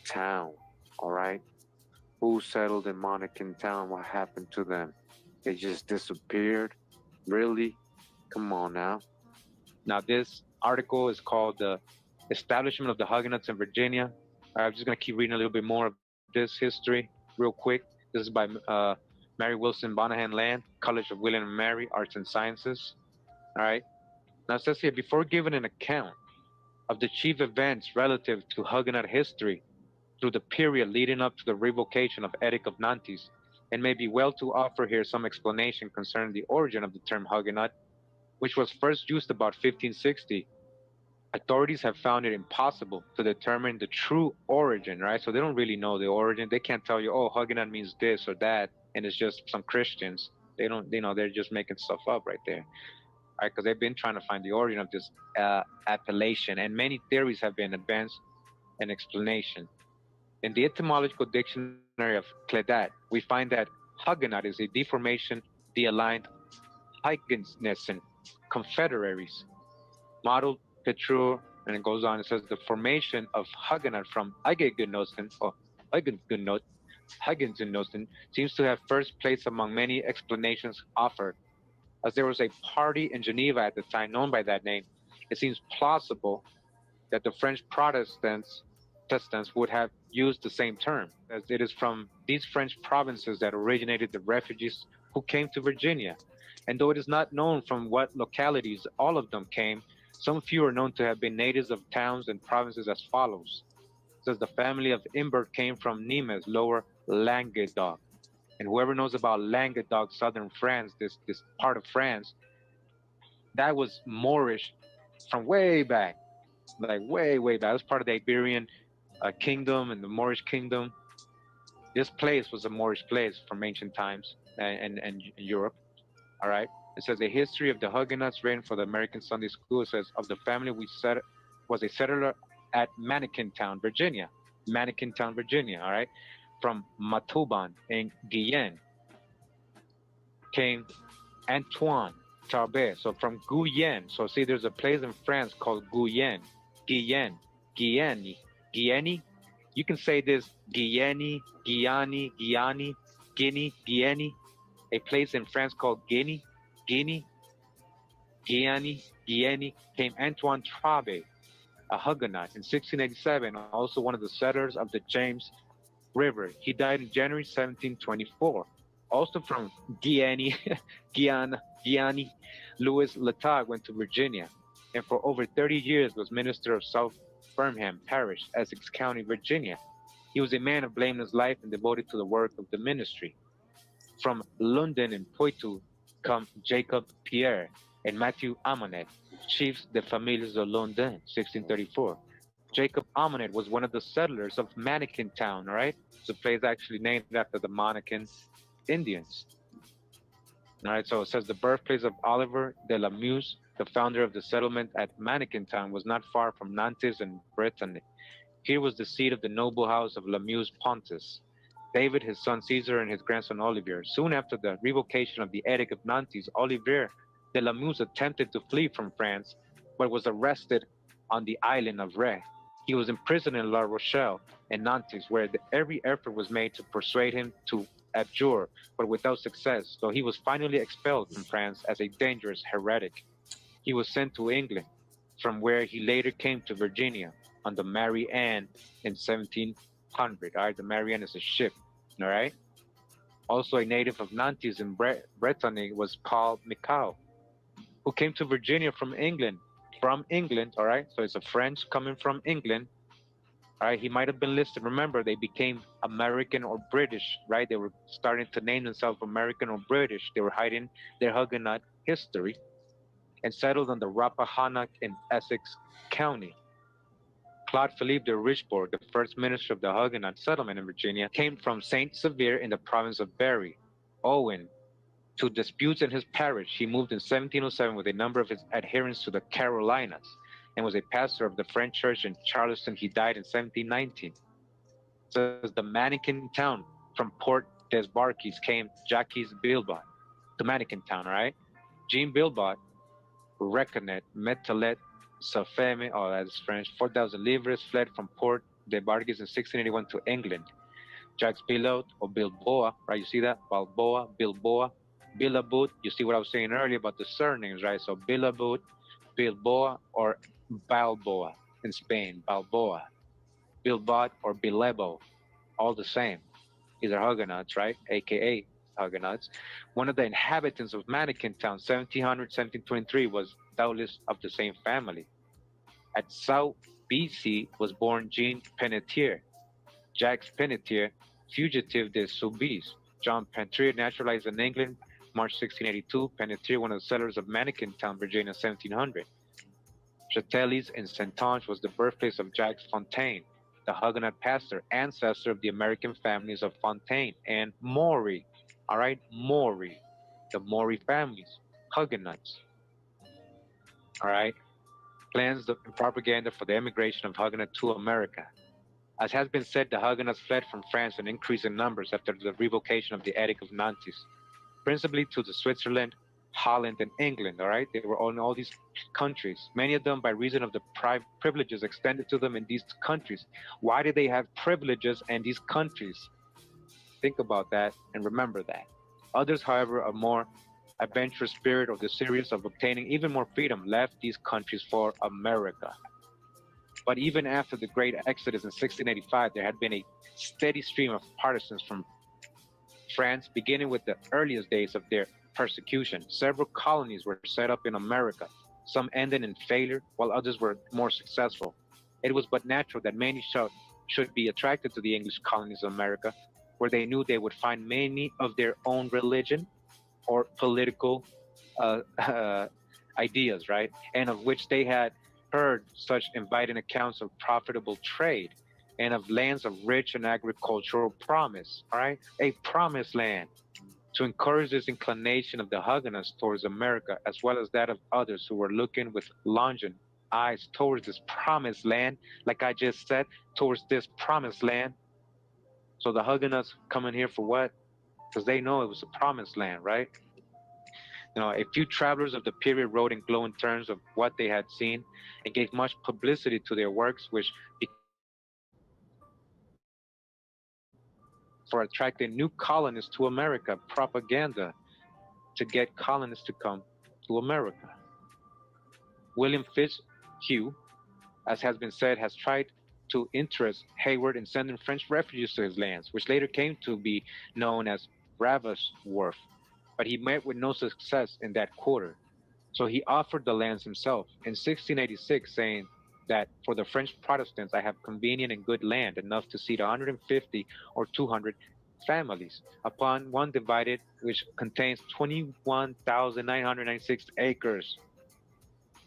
Town. All right, who settled in Monacan Town? What happened to them? They just disappeared? Really? Come on now. Now, this article is called the establishment of the Huguenots in Virginia. I'm just going to keep reading a little bit more of this history real quick. This is by Mary Wilson Bonahan Land, College of William and Mary, Arts and Sciences. All right. Now it says here, before giving an account of the chief events relative to Huguenot history through the period leading up to the revocation of Edict of Nantes, it may be well to offer here some explanation concerning the origin of the term Huguenot, which was first used about 1560. Authorities have found it impossible to determine the true origin, right? So they don't really know the origin. They can't tell you, oh, Huguenot means this or that, and it's just some Christians. They don't, they're just making stuff up right there, right? Because they've been trying to find the origin of this appellation, and many theories have been advanced and explanation. In the etymological dictionary of Cledat, we find that Huguenot is a deformation, the aligned Huygensnessen, confederaries, modeled Petrur, and it goes on. It says the formation of Huguenot from Eigengenossen or Eigengenossen seems to have first place among many explanations offered. As there was a party in Geneva at the time known by that name, it seems plausible that the French Protestants would have used the same term, as it is from these French provinces that originated the refugees who came to Virginia. And though it is not known from what localities all of them came, some few are known to have been natives of towns and provinces as follows. It says the family of Imbert came from Nimes, lower Languedoc. And whoever knows about Languedoc, southern France, this part of France, that was Moorish from way back, like way back. It was part of the Iberian kingdom and the Moorish kingdom. This place was a Moorish place from ancient times and Europe. All right. It says a history of the Huguenots written for the American Sunday School. It says of the family was a settler at Manikintown, Virginia. Manikintown, Virginia. All right. From Matouban in Guyenne came Antoine Tarbet. So from Guyenne. So see, there's a place in France called Guyenne. Guyenne. You can say this Guyenne, Guiani, Guinea, a place in France called Guinea, came Antoine Trabe, a Huguenot, in 1687, also one of the settlers of the James River. He died in January 1724. Also from Guyana, Louis Latag went to Virginia, and for over 30 years was minister of South Birmingham Parish, Essex County, Virginia. He was a man of blameless life and devoted to the work of the ministry. From London and Poitou come Jacob Pierre and Matthew Amonet, chiefs de familles de London, 1634. Jacob Amonet was one of the settlers of Manikintown, all right? It's a place actually named after the Manikin Indians. All right, so it says the birthplace of Oliver de la Muse, the founder of the settlement at Manikintown, was not far from Nantes in Brittany. Here was the seat of the noble house of Lamuse Pontus. David, his son Caesar, and his grandson Olivier. Soon after the revocation of the Edict of Nantes, Olivier de Lamuse attempted to flee from France, but was arrested on the island of Ré. He was imprisoned in La Rochelle and Nantes, where every effort was made to persuade him to abjure, but without success, so he was finally expelled from France as a dangerous heretic. He was sent to England, from where he later came to Virginia on the Mary Ann in 1700. All right, the Mary Ann is a ship. All right. Also, a native of Nantes in Brittany was Paul Micau, who came to Virginia from England. All right. So it's a French coming from England. All right. He might have been listed. Remember, they became American or British, right? They were starting to name themselves American or British. They were hiding their Huguenot history and settled on the Rappahannock in Essex County. Claude Philippe de Richebourg, the first minister of the Huguenot settlement in Virginia, came from Saint Sever in the province of Berry. Owing to disputes in his parish, he moved in 1707 with a number of his adherents to the Carolinas and was a pastor of the French church in Charleston. He died in 1719. So the Manikintown from Port des Barkeys came Jacques Bilbot to Manikintown, all right? Jean Bilbot Reconnaît, Metelet, Safeme, oh, that's French, 4,000 livres, fled from Port de Barques in 1681 to England. Jacques Bilot, or Bilboa, right? You see that? Balboa, Bilboa, Billabut. You see what I was saying earlier about the surnames, right? So Billabut, Bilboa, or Balboa. in Spain, Balboa, Bilbao, or Bilebo, all the same. These are Huguenots, right? AKA Huguenots. One of the inhabitants of Mannequin Town, 1700, 1723, was doubtless of the same family. At South BC was born Jean Pennetier, Jacques Pennetier, fugitive de Soubise. John Pennetier, naturalized in England, March 1682. Pennetier, one of the settlers of Mannequin Town, Virginia, 1700. Chatelis in Saintonge was the birthplace of Jacques Fontaine, the Huguenot pastor, ancestor of the American families of Fontaine and Maury. All right, Maury, the Maury families, Huguenots. All right, plans and propaganda for the emigration of Huguenots to America. As has been said, the Huguenots fled from France in increasing numbers after the revocation of the Edict of Nantes, principally to the Switzerland, Holland, and England. All right, they were in all these countries, many of them by reason of the privileges extended to them in these countries. Why did they have privileges in these countries? Think about that and remember that. Others, however, a more adventurous spirit or desirous of obtaining even more freedom, left these countries for America. But even after the Great Exodus in 1685, there had been a steady stream of partisans from France, beginning with the earliest days of their persecution. Several colonies were set up in America. Some ended in failure, while others were more successful. It was but natural that many should be attracted to the English colonies of America, where they knew they would find many of their own religion or political ideas, right? And of which they had heard such inviting accounts of profitable trade and of lands of rich and agricultural promise, all right? A promised land. To encourage this inclination of the Huguenots towards America, as well as that of others who were looking with longing eyes towards this promised land, like I just said, towards this promised land. So the Huguenots coming here for what? Because they know it was a promised land, right? You know, a few travelers of the period wrote in glowing terms of what they had seen and gave much publicity to their works, which for attracting new colonists to America, propaganda to get colonists to come to America. William Fitzhugh, as has been said, has tried to interest Hayward in sending French refugees to his lands, which later came to be known as Ravensworth, but he met with no success in that quarter. So he offered the lands himself in 1686, saying that for the French Protestants, I have convenient and good land, enough to seat 150 or 200 families, upon one divided, which contains 21,996 acres.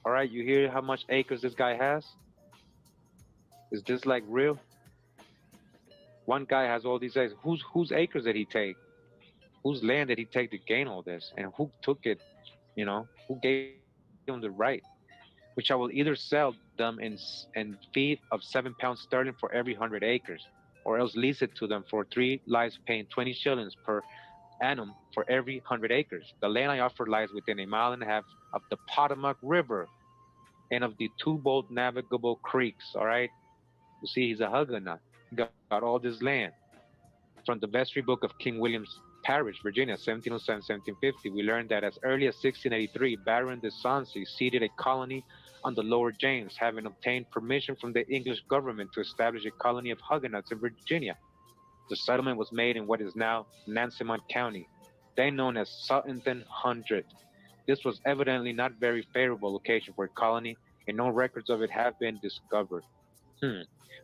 All right, you hear how much acres this guy has? Is this like real? One guy has all these acres. Whose acres did he take? Whose land did he take to gain all this? And who took it? You know, who gave him the right? Which I will either sell them in fee of £7 sterling for every 100 acres, or else lease it to them for 3 lives, paying 20 shillings per annum for every 100 acres. The land I offer lies within a mile and a half of the Potomac River and of the 2 bold navigable creeks. All right, you see, he's a Huguenot. He got all this land. From the Vestry Book of King William's Parish, Virginia, 1707-1750, we learned that as early as 1683, Baron de Sauncey seated a colony on the Lower James, having obtained permission from the English government to establish a colony of Huguenots in Virginia. The settlement was made in what is now Nansemond County, then known as Sutton Hundred. This was evidently not very favorable location for a colony, and no records of it have been discovered.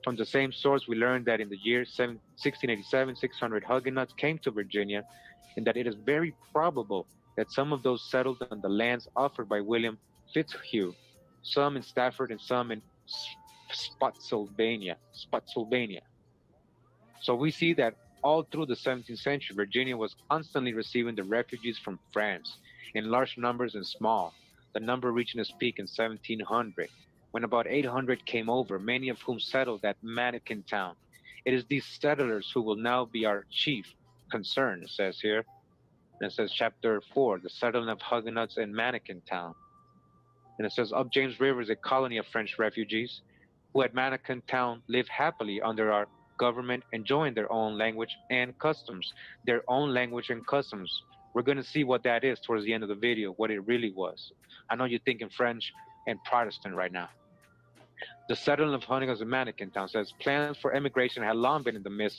From the same source, we learned that in the year 1687, 600 Huguenots came to Virginia, and that it is very probable that some of those settled on the lands offered by William Fitzhugh, some in Stafford and some in Spotsylvania. So we see that all through the 17th century, Virginia was constantly receiving the refugees from France in large numbers and small, the number reaching its peak in 1700, when about 800 came over, many of whom settled at Mannequin Town. It is these settlers who will now be our chief concern, it says here. And it says chapter 4, the settlement of Huguenots in Mannequin Town. And it says, up James River is a colony of French refugees who at Mannequin Town live happily under our government, enjoying their own language and customs. Their own language and customs. We're going to see what that is towards the end of the video, what it really was. I know you're thinking French and Protestant right now. The settlement of Huguenots in Mannequin Town says plans for emigration had long been in the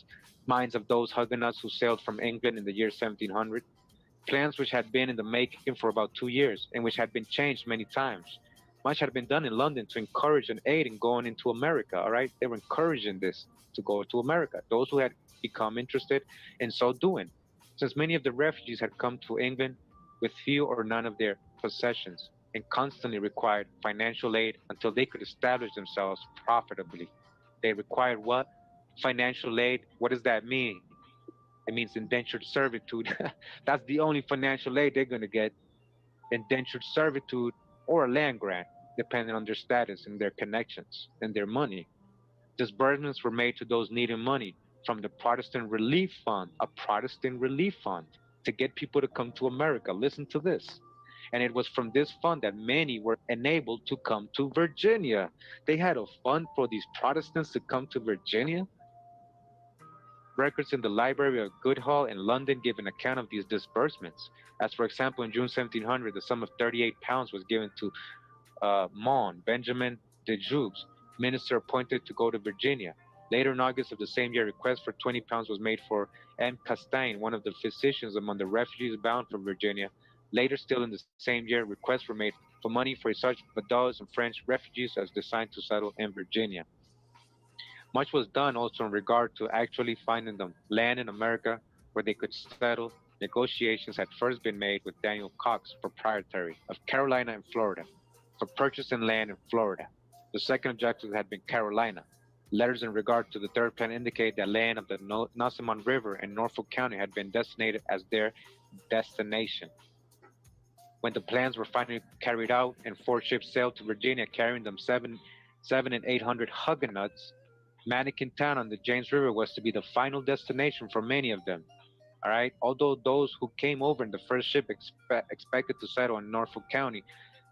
minds of those Huguenots who sailed from England in the year 1700. Plans which had been in the making for about 2 years and which had been changed many times. Much had been done in London to encourage and aid in going into America, all right? They were encouraging this to go to America, those who had become interested in so doing, since many of the refugees had come to England with few or none of their possessions and constantly required financial aid until they could establish themselves profitably. They required what? Financial aid. What does that mean? It means indentured servitude. That's the only financial aid they're going to get. Indentured servitude or a land grant, depending on their status and their connections and their money. Disbursements were made to those needing money from the Protestant Relief Fund, a Protestant Relief Fund, to get people to come to America. Listen to this. And it was from this fund that many were enabled to come to Virginia. They had a fund for these Protestants to come to Virginia. Records in the Library of Goodhall in London give an account of these disbursements. As for example, in June 1700, the sum of 38 pounds was given to Mon Benjamin de Jubes, minister appointed to go to Virginia. Later in August of the same year, a request for 20 pounds was made for M. Castaigne, one of the physicians among the refugees bound from Virginia. Later, still in the same year, requests were made for money for such Vaudois and French refugees as designed to settle in Virginia. Much was done also in regard to actually finding them land in America where they could settle. Negotiations had first been made with Daniel Cox, proprietary of Carolina and Florida, for purchasing land in Florida. The second objective had been Carolina. Letters in regard to the third plan indicate that land of the Nansemond River in Norfolk County had been designated as their destination. When the plans were finally carried out and 4 ships sailed to Virginia carrying them 700 and 800 Huguenots, Mannequin Town on the James River was to be the final destination for many of them. All right. Although those who came over in the first ship expected to settle in Norfolk County,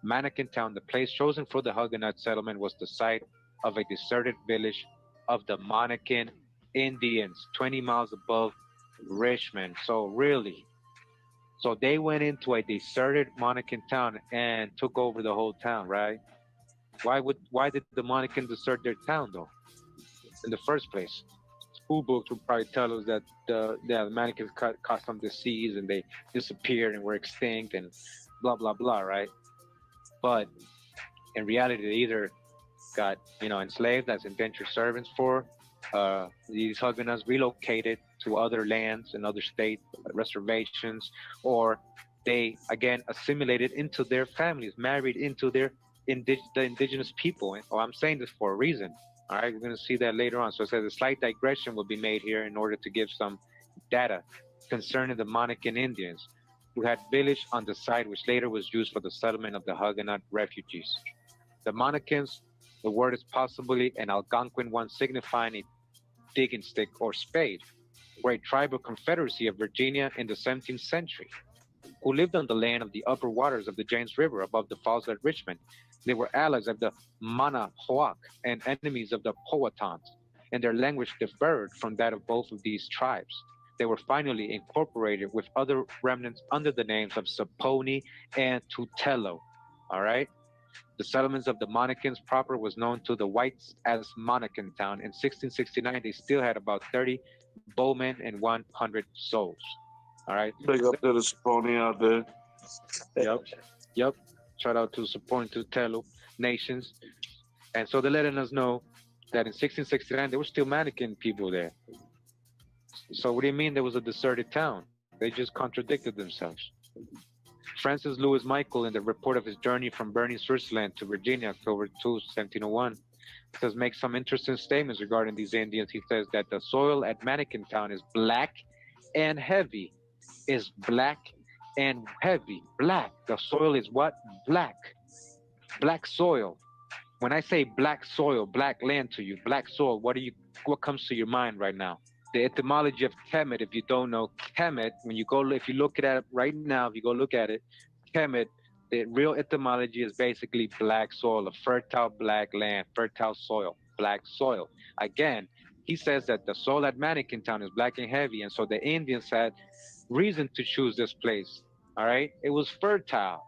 Mannequin Town, the place chosen for the Huguenot settlement, was the site of a deserted village of the Monacan Indians, 20 miles above Richmond. So they went into a deserted Monacan town and took over the whole town, right? Why did the Monacan desert their town though? In the first place, school books would probably tell us that the Mannequins caused some disease and they disappeared and were extinct and blah blah blah, right? But in reality, they either got enslaved as indentured servants for these Huguenots, relocated to other lands and other state reservations, or they again assimilated into their families, married into the indigenous people. And I'm saying this for a reason. All right, we're going to see that later on. So it says a slight digression will be made here in order to give some data concerning the Monacan Indians, who had villaged on the site which later was used for the settlement of the Huguenot refugees. The Monacans, the word is possibly an Algonquin one signifying a digging stick or spade, were a tribal confederacy of Virginia in the 17th century, who lived on the land of the upper waters of the James River above the falls at Richmond. They were allies of the Manahoac and enemies of the Powhatans, and their language differed from that of both of these tribes. They were finally incorporated with other remnants under the names of Saponi and Tutelo. All right? The settlements of the Monacans proper was known to the whites as Monacan Town. In 1669, they still had about 30 bowmen and 100 souls. All right? Big up to the Saponi out there. Yep. Shout out to Saponi and Tutelo nations. And so they're letting us know that in 1669, there were still Monacan people there. So what do you mean there was a deserted town? They just contradicted themselves. Francis Louis Michael, in the report of his journey from Bernay, Switzerland to Virginia, October 2, 1701, says, makes some interesting statements regarding these Indians. He says that the soil at Mannequin Town is black and heavy. Is black and heavy. Black. The soil is what? Black. Black soil. When I say black soil, black land to you, black soil, what comes to your mind right now? The etymology of Kemet, if you don't know, Kemet, if you look at it right now, if you go look at it, Kemet, the real etymology is basically black soil, a fertile black land, fertile soil, black soil. Again, he says that the soil at Mannequin Town is black and heavy, and so the Indians had reason to choose this place, all right? It was fertile.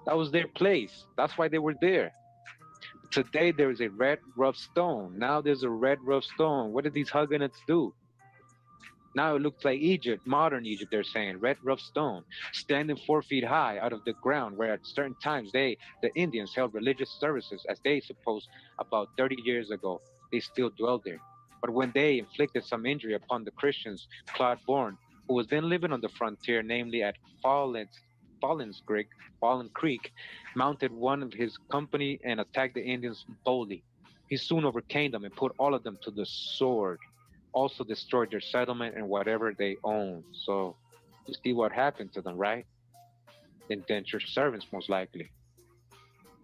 That was their place. That's why they were there. Today there is a red rough stone. Now there's a red rough stone. What did these Huguenots do? Now it looks like Egypt, modern Egypt, they're saying. Red rough stone, standing 4 feet high out of the ground, where at certain times the Indians, held religious services, as they supposed about 30 years ago. They still dwelled there. But when they inflicted some injury upon the Christians, Claude Bourne, who was then living on the frontier, namely at Fallens Creek, Fallen Creek, mounted one of his company and attacked the Indians boldly. He soon overcame them and put all of them to the sword, also destroyed their settlement and whatever they owned. So you see what happened to them, right? Indentured servants, most likely.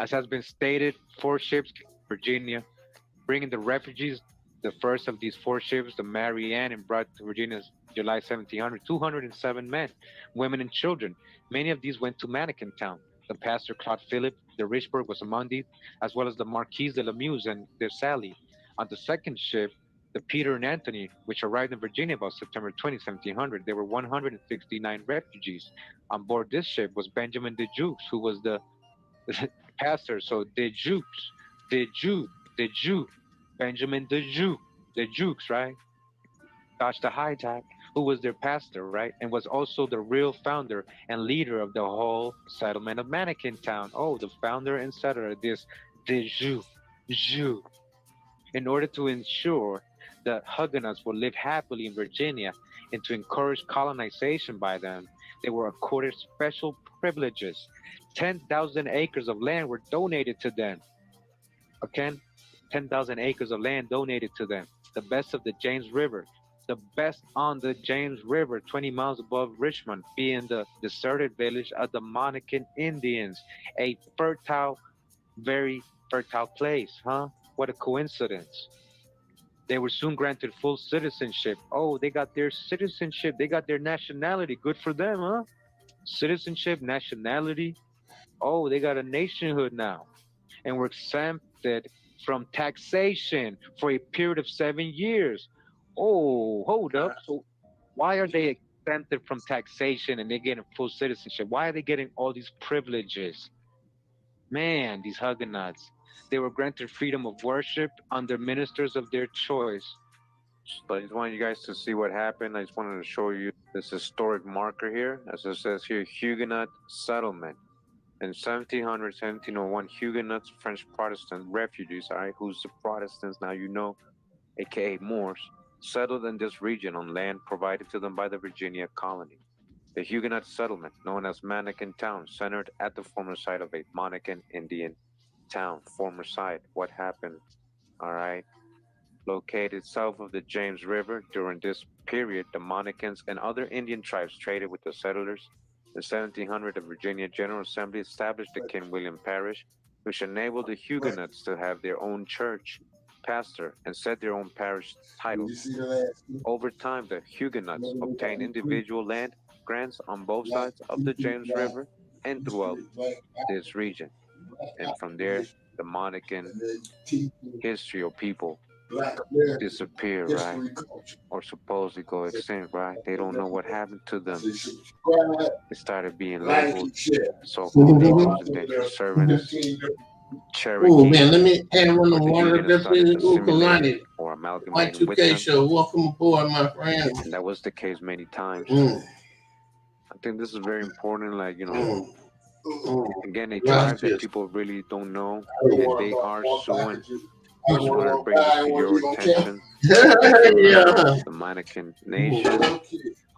As has been stated, 4 ships, Virginia, bringing the refugees. The first of these 4 ships, the Marianne, and brought to Virginia July 1700, 207 men, women, and children. Many of these went to Mannequin Town. The pastor Claude Philip de Richburg was among these, as well as the Marquise de la Muse and de Sally. On the second ship, the Peter and Anthony, which arrived in Virginia about September 20, 1700, there were 169 refugees. On board this ship was Benjamin de Jukes, who was the pastor. So de Jukes, Benjamin de Jukes, right? Dodge the hijack, who was their pastor, right? And was also the real founder and leader of the whole settlement of Mannequin Town. Oh, the founder and settler, this de Jukes. In order to ensure that Huguenots would live happily in Virginia and to encourage colonization by them, they were accorded special privileges. 10,000 acres of land were donated to them. Okay? 10,000 acres of land donated to them. The best of the James River. The best on the James River, 20 miles above Richmond, being the deserted village of the Monacan Indians. A fertile, very fertile place, huh? What a coincidence. They were soon granted full citizenship. Oh, they got their citizenship. They got their nationality. Good for them, huh? Citizenship, nationality. Oh, they got a nationhood now. And were exempted from taxation for a period of 7 years. Oh, hold up. So why are they exempted from taxation and they're getting full citizenship? Why are they getting all these privileges? Man, these Huguenots. They were granted freedom of worship under ministers of their choice. So I just wanted you guys to see what happened. I just wanted to show you this historic marker here. As it says here, Huguenot settlement. In 1700, 1701, Huguenots, French Protestant refugees, all right, who's the Protestants now, you know, aka Moors, settled in this region on land provided to them by the Virginia colony. The Huguenot settlement, known as Mannequin Town, centered at the former site of a Monacan Indian town. Former site, what happened? All right. Located south of the James River, during this period, the Monacans and other Indian tribes traded with the settlers. In 1700, the Virginia General Assembly established the King William Parish, which enabled the Huguenots to have their own church, pastor, and set their own parish titles. Over time, the Huguenots obtained individual land grants on both sides of the James River and throughout this region. And from there, the Monacan history of people disappear, right? Or supposedly go extinct, right? They don't know what happened to them. They started being labeled so-called Negroes, indentured servants, Cherokees. Oh man, let me have one of the water. Huguenots started assimilating Kalani. or amalgamating with Y2K them. show. Welcome aboard, my friend. And that was the case many times. I think this is very important, like, you know, again, a tribe that people really don't know, and they are suing. I just wanted to bring this to your attention. The Monacan nation,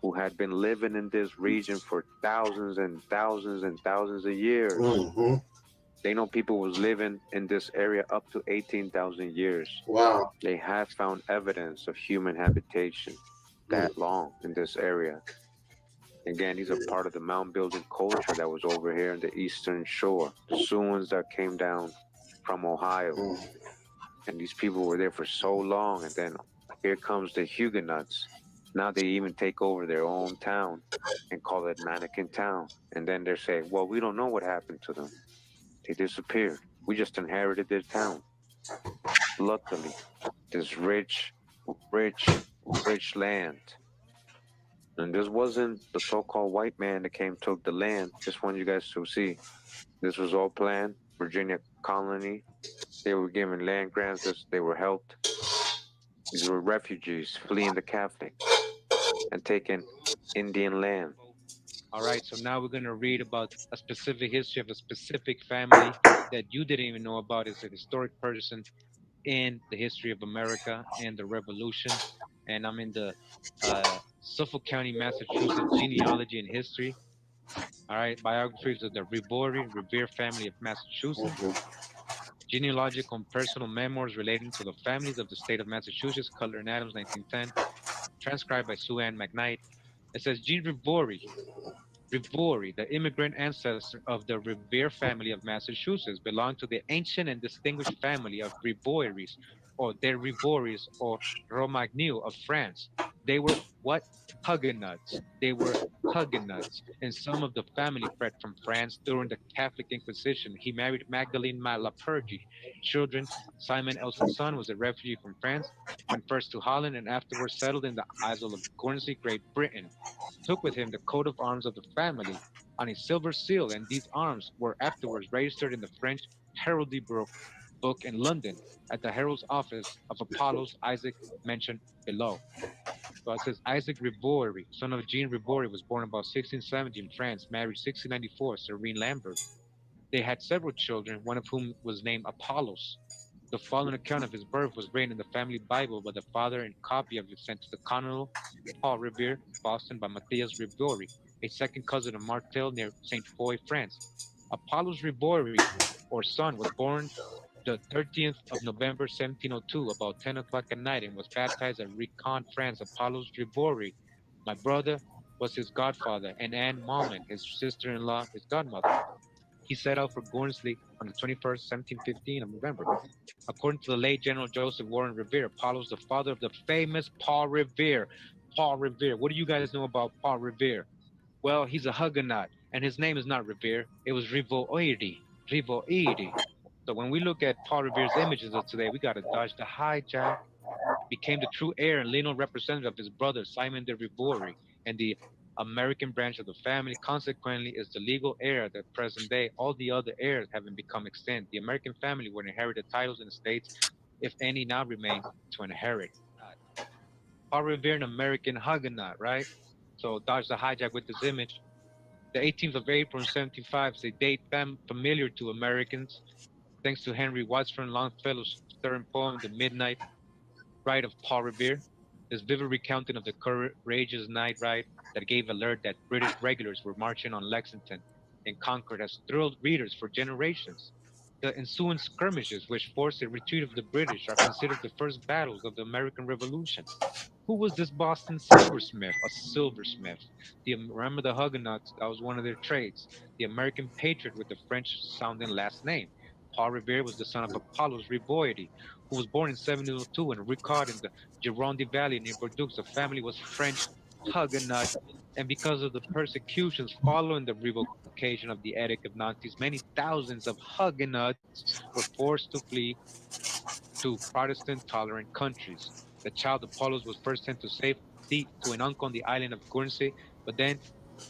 who had been living in this region for thousands and thousands and thousands of years. They know people was living in this area up to 18,000 years. Wow. They have found evidence of human habitation that long in this area. Again, these are part of the mound building culture that was over here in the eastern shore. The Siouans that came down from Ohio. And these people were there for so long. And then here comes the Huguenots. Now they even take over their own town and call it Mannequin Town. And then they're saying, well, we don't know what happened to them. They disappeared. We just inherited their town. Luckily, this rich land. And this wasn't the so-called white man that came took the land. Just want you guys to see. This was all planned Virginia colony. They were given land grants as they were helped. These were refugees fleeing the Catholic and taking Indian land. All right, so now we're going to read about a specific history of a specific family that you didn't even know about. It's a historic person in the history of America and the Revolution. And I'm in the Suffolk County, Massachusetts genealogy and history. All right, biographies of the Revere family of Massachusetts. Genealogical and personal memoirs relating to the families of the state of Massachusetts, Cutler and Adams, 1910. Transcribed by Sue Ann McKnight. It says Jean Rivori, the immigrant ancestor of the Revere family of Massachusetts, belonged to the ancient and distinguished family of Rivoiries, or de Rivoiries, or Romagnoux of France. They were what? Huguenots. They were Huguenots, and some of the family fled from France during the Catholic Inquisition. He married Magdalene Malapergi. Children, Simon Elson's son was a refugee from France, went first to Holland and afterwards settled in the Isle of Guernsey, Great Britain. Took with him the coat of arms of the family on a silver seal, and these arms were afterwards registered in the French heraldry book in London at the herald's office of Apollos Isaac mentioned below. So it says Isaac Rivoire, son of Jean Rivoire, was born about 1670 in France, married 1694, Serene Lambert. They had several children, one of whom was named Apollos. The following account of his birth was written in the family Bible by the father and copy of it sent to the Colonel Paul Revere, Boston, by Matthias Rivori, a second cousin of Martel near St. Foy, France. Apollos Rivori, or son, was born the 30th of November, 1702, about 10 o'clock at night, and was baptized at Recon, France. Apollos Rivori, my brother, was his godfather, and Anne Malman, his sister-in-law, his godmother. He set out for Guernsey on the 21st, 1715 of November. According to the late General Joseph Warren Revere, Apollo's the father of the famous Paul Revere. Paul Revere. What do you guys know about Paul Revere? Well, he's a Huguenot, and his name is not Revere. It was Rivoire. Rivoire. So when we look at Paul Revere's images of today, we got to dodge the hijack. Became the true heir and lineal representative of his brother Simon de Rivoire and the American branch of the family. Consequently, is the legal heir at the present day. All the other heirs having become extinct. The American family would inherit the titles and estates, if any now remain to inherit. Paul Revere, an American Huguenot, right? So dodge the hijack with this image. The 18th of April in 1705 is a date familiar to Americans, thanks to Henry Wadsworth Longfellow's stirring poem, The Midnight Ride of Paul Revere. This vivid recounting of the courageous night ride that gave alert that British regulars were marching on Lexington and Concord has thrilled readers for generations. The ensuing skirmishes, which forced a retreat of the British, are considered the first battles of the American Revolution. Who was this Boston silversmith? A silversmith. Remember the Huguenots? That was one of their trades. The American patriot with the French-sounding last name. Paul Revere was the son of Apollos Rivoire, who was born in 1702 in Ricard in the Gironde Valley near Bordeaux. The family was French Huguenot, and because of the persecutions following the revocation of the Edict of Nantes, many thousands of Huguenots were forced to flee to Protestant tolerant countries. The child Apollos was first sent to safety to an uncle on the island of Guernsey, but then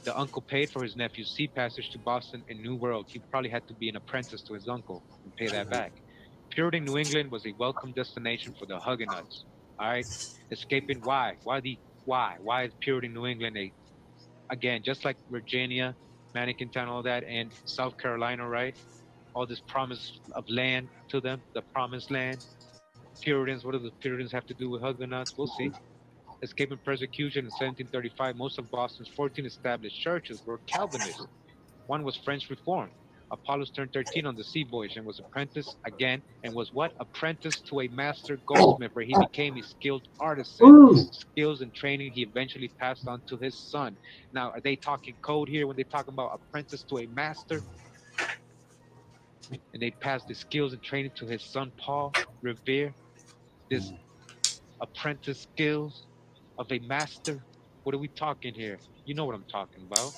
the uncle paid for his nephew's sea passage to Boston and New World. He probably had to be an apprentice to his uncle and pay that back. Puritan New England was a welcome destination for the Huguenots. All right, escaping why? Why is Puritan New England a again just like Virginia, Mannequin Town, all that, and South Carolina, right? All this promise of land to them, the promised land. Puritans, what do the Puritans have to do with Huguenots? We'll see. Escaping persecution in 1735, most of Boston's 14 established churches were Calvinist. One was French Reformed. Apollos turned 13 on the sea voyage and was apprenticed again and was what? Apprenticed to a master goldsmith where he became a skilled artisan. Skills and training he eventually passed on to his son. Now, are they talking code here when they talk about apprentice to a master? And they passed the skills and training to his son, Paul Revere. This apprentice skills of a master. What are we talking here? You know what I'm talking about.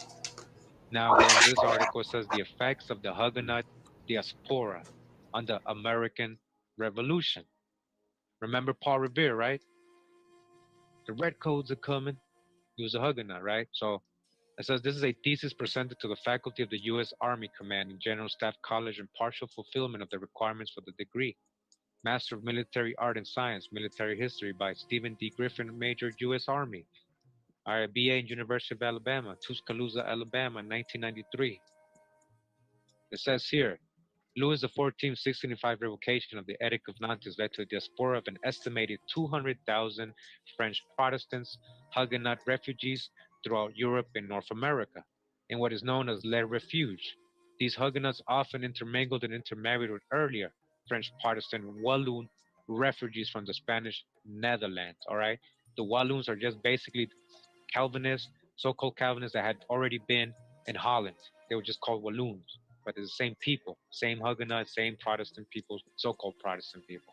Now, again, this article says the effects of the Huguenot diaspora on the American Revolution. Remember Paul Revere, right? The Redcoats are coming. He was a Huguenot, right? So It says this is a thesis presented to the faculty of the U.S. Army Command and General Staff College in partial fulfillment of the requirements for the degree. Master of Military Art and Science, Military History by Stephen D. Griffin, Major, U.S. Army. BA in University of Alabama, Tuscaloosa, Alabama, 1993. It says here, Louis XIV's 1605 revocation of the Edict of Nantes led to a diaspora of an estimated 200,000 French Protestants, Huguenot refugees throughout Europe and North America, in what is known as Les Refuges. These Huguenots often intermingled and intermarried with earlier French Protestant Walloon refugees from the Spanish Netherlands, all right? The Walloons are just basically Calvinists, so-called Calvinists that had already been in Holland. They were just called Walloons, but they're the same people, same Huguenots, same Protestant people, so-called Protestant people.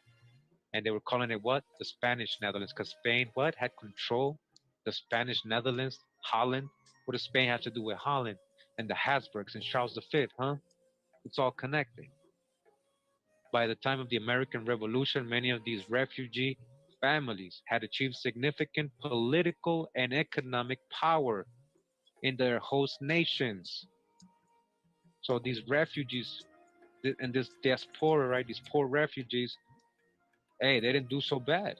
And they were calling it what? The Spanish Netherlands, because Spain, what? Had control? The Spanish Netherlands, Holland? What does Spain have to do with Holland? And the Habsburgs and Charles V, huh? It's all connected. By the time of the American Revolution, many of these refugee families had achieved significant political and economic power in their host nations. So these refugees and this diaspora, right? These poor refugees, hey, they didn't do so bad.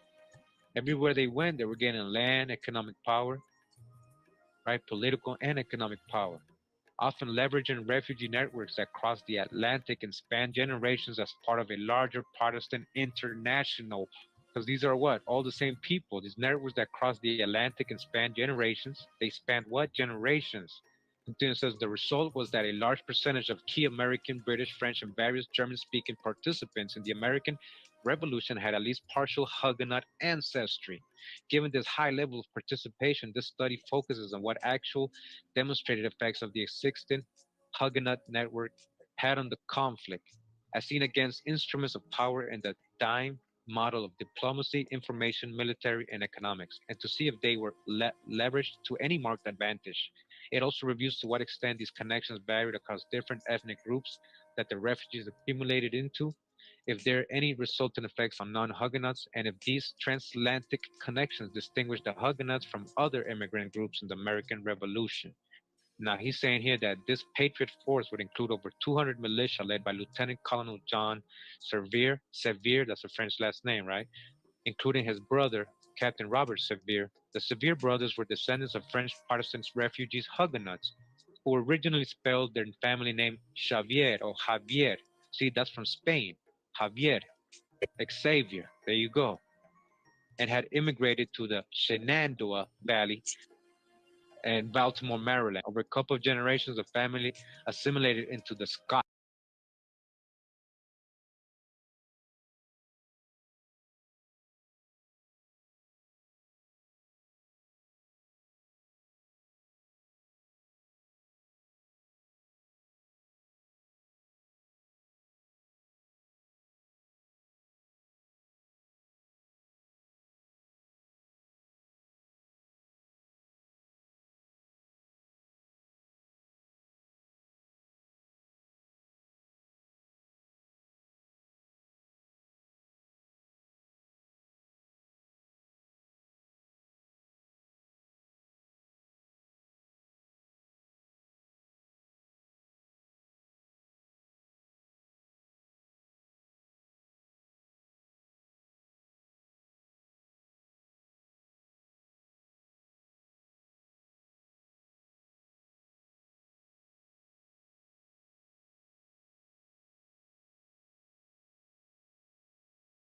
Everywhere they went, they were getting land, economic power, right? Political and economic power, often leveraging refugee networks that crossed the Atlantic and spanned generations as part of a larger Protestant international. Because these are what? All the same people. These networks that cross the Atlantic and span generations, they span what? Generations. Continues, says the result was that a large percentage of key American, British, French, and various German-speaking participants in the American Revolution had at least partial Huguenot ancestry. Given this high level of participation, this study focuses on what actual demonstrated effects of the existing Huguenot network had on the conflict, as seen against instruments of power in the dime model of diplomacy, information, military, and economics, and to see if they were leveraged to any marked advantage. It also reviews to what extent these connections varied across different ethnic groups that the refugees accumulated into, if there are any resultant effects on non-Huguenots, and if these transatlantic connections distinguish the Huguenots from other immigrant groups in the American Revolution. Now, he's saying here that this Patriot force would include over 200 militia led by Lieutenant Colonel John Sevier, that's a French last name, right? Including his brother, Captain Robert Sevier. The Sevier brothers were descendants of French Protestant refugees, Huguenots, who originally spelled their family name Xavier or Javier. See, that's from Spain. Javier, Xavier, there you go. And had immigrated to the Shenandoah Valley and Baltimore, Maryland. Over a couple of generations, the family assimilated into the Scotch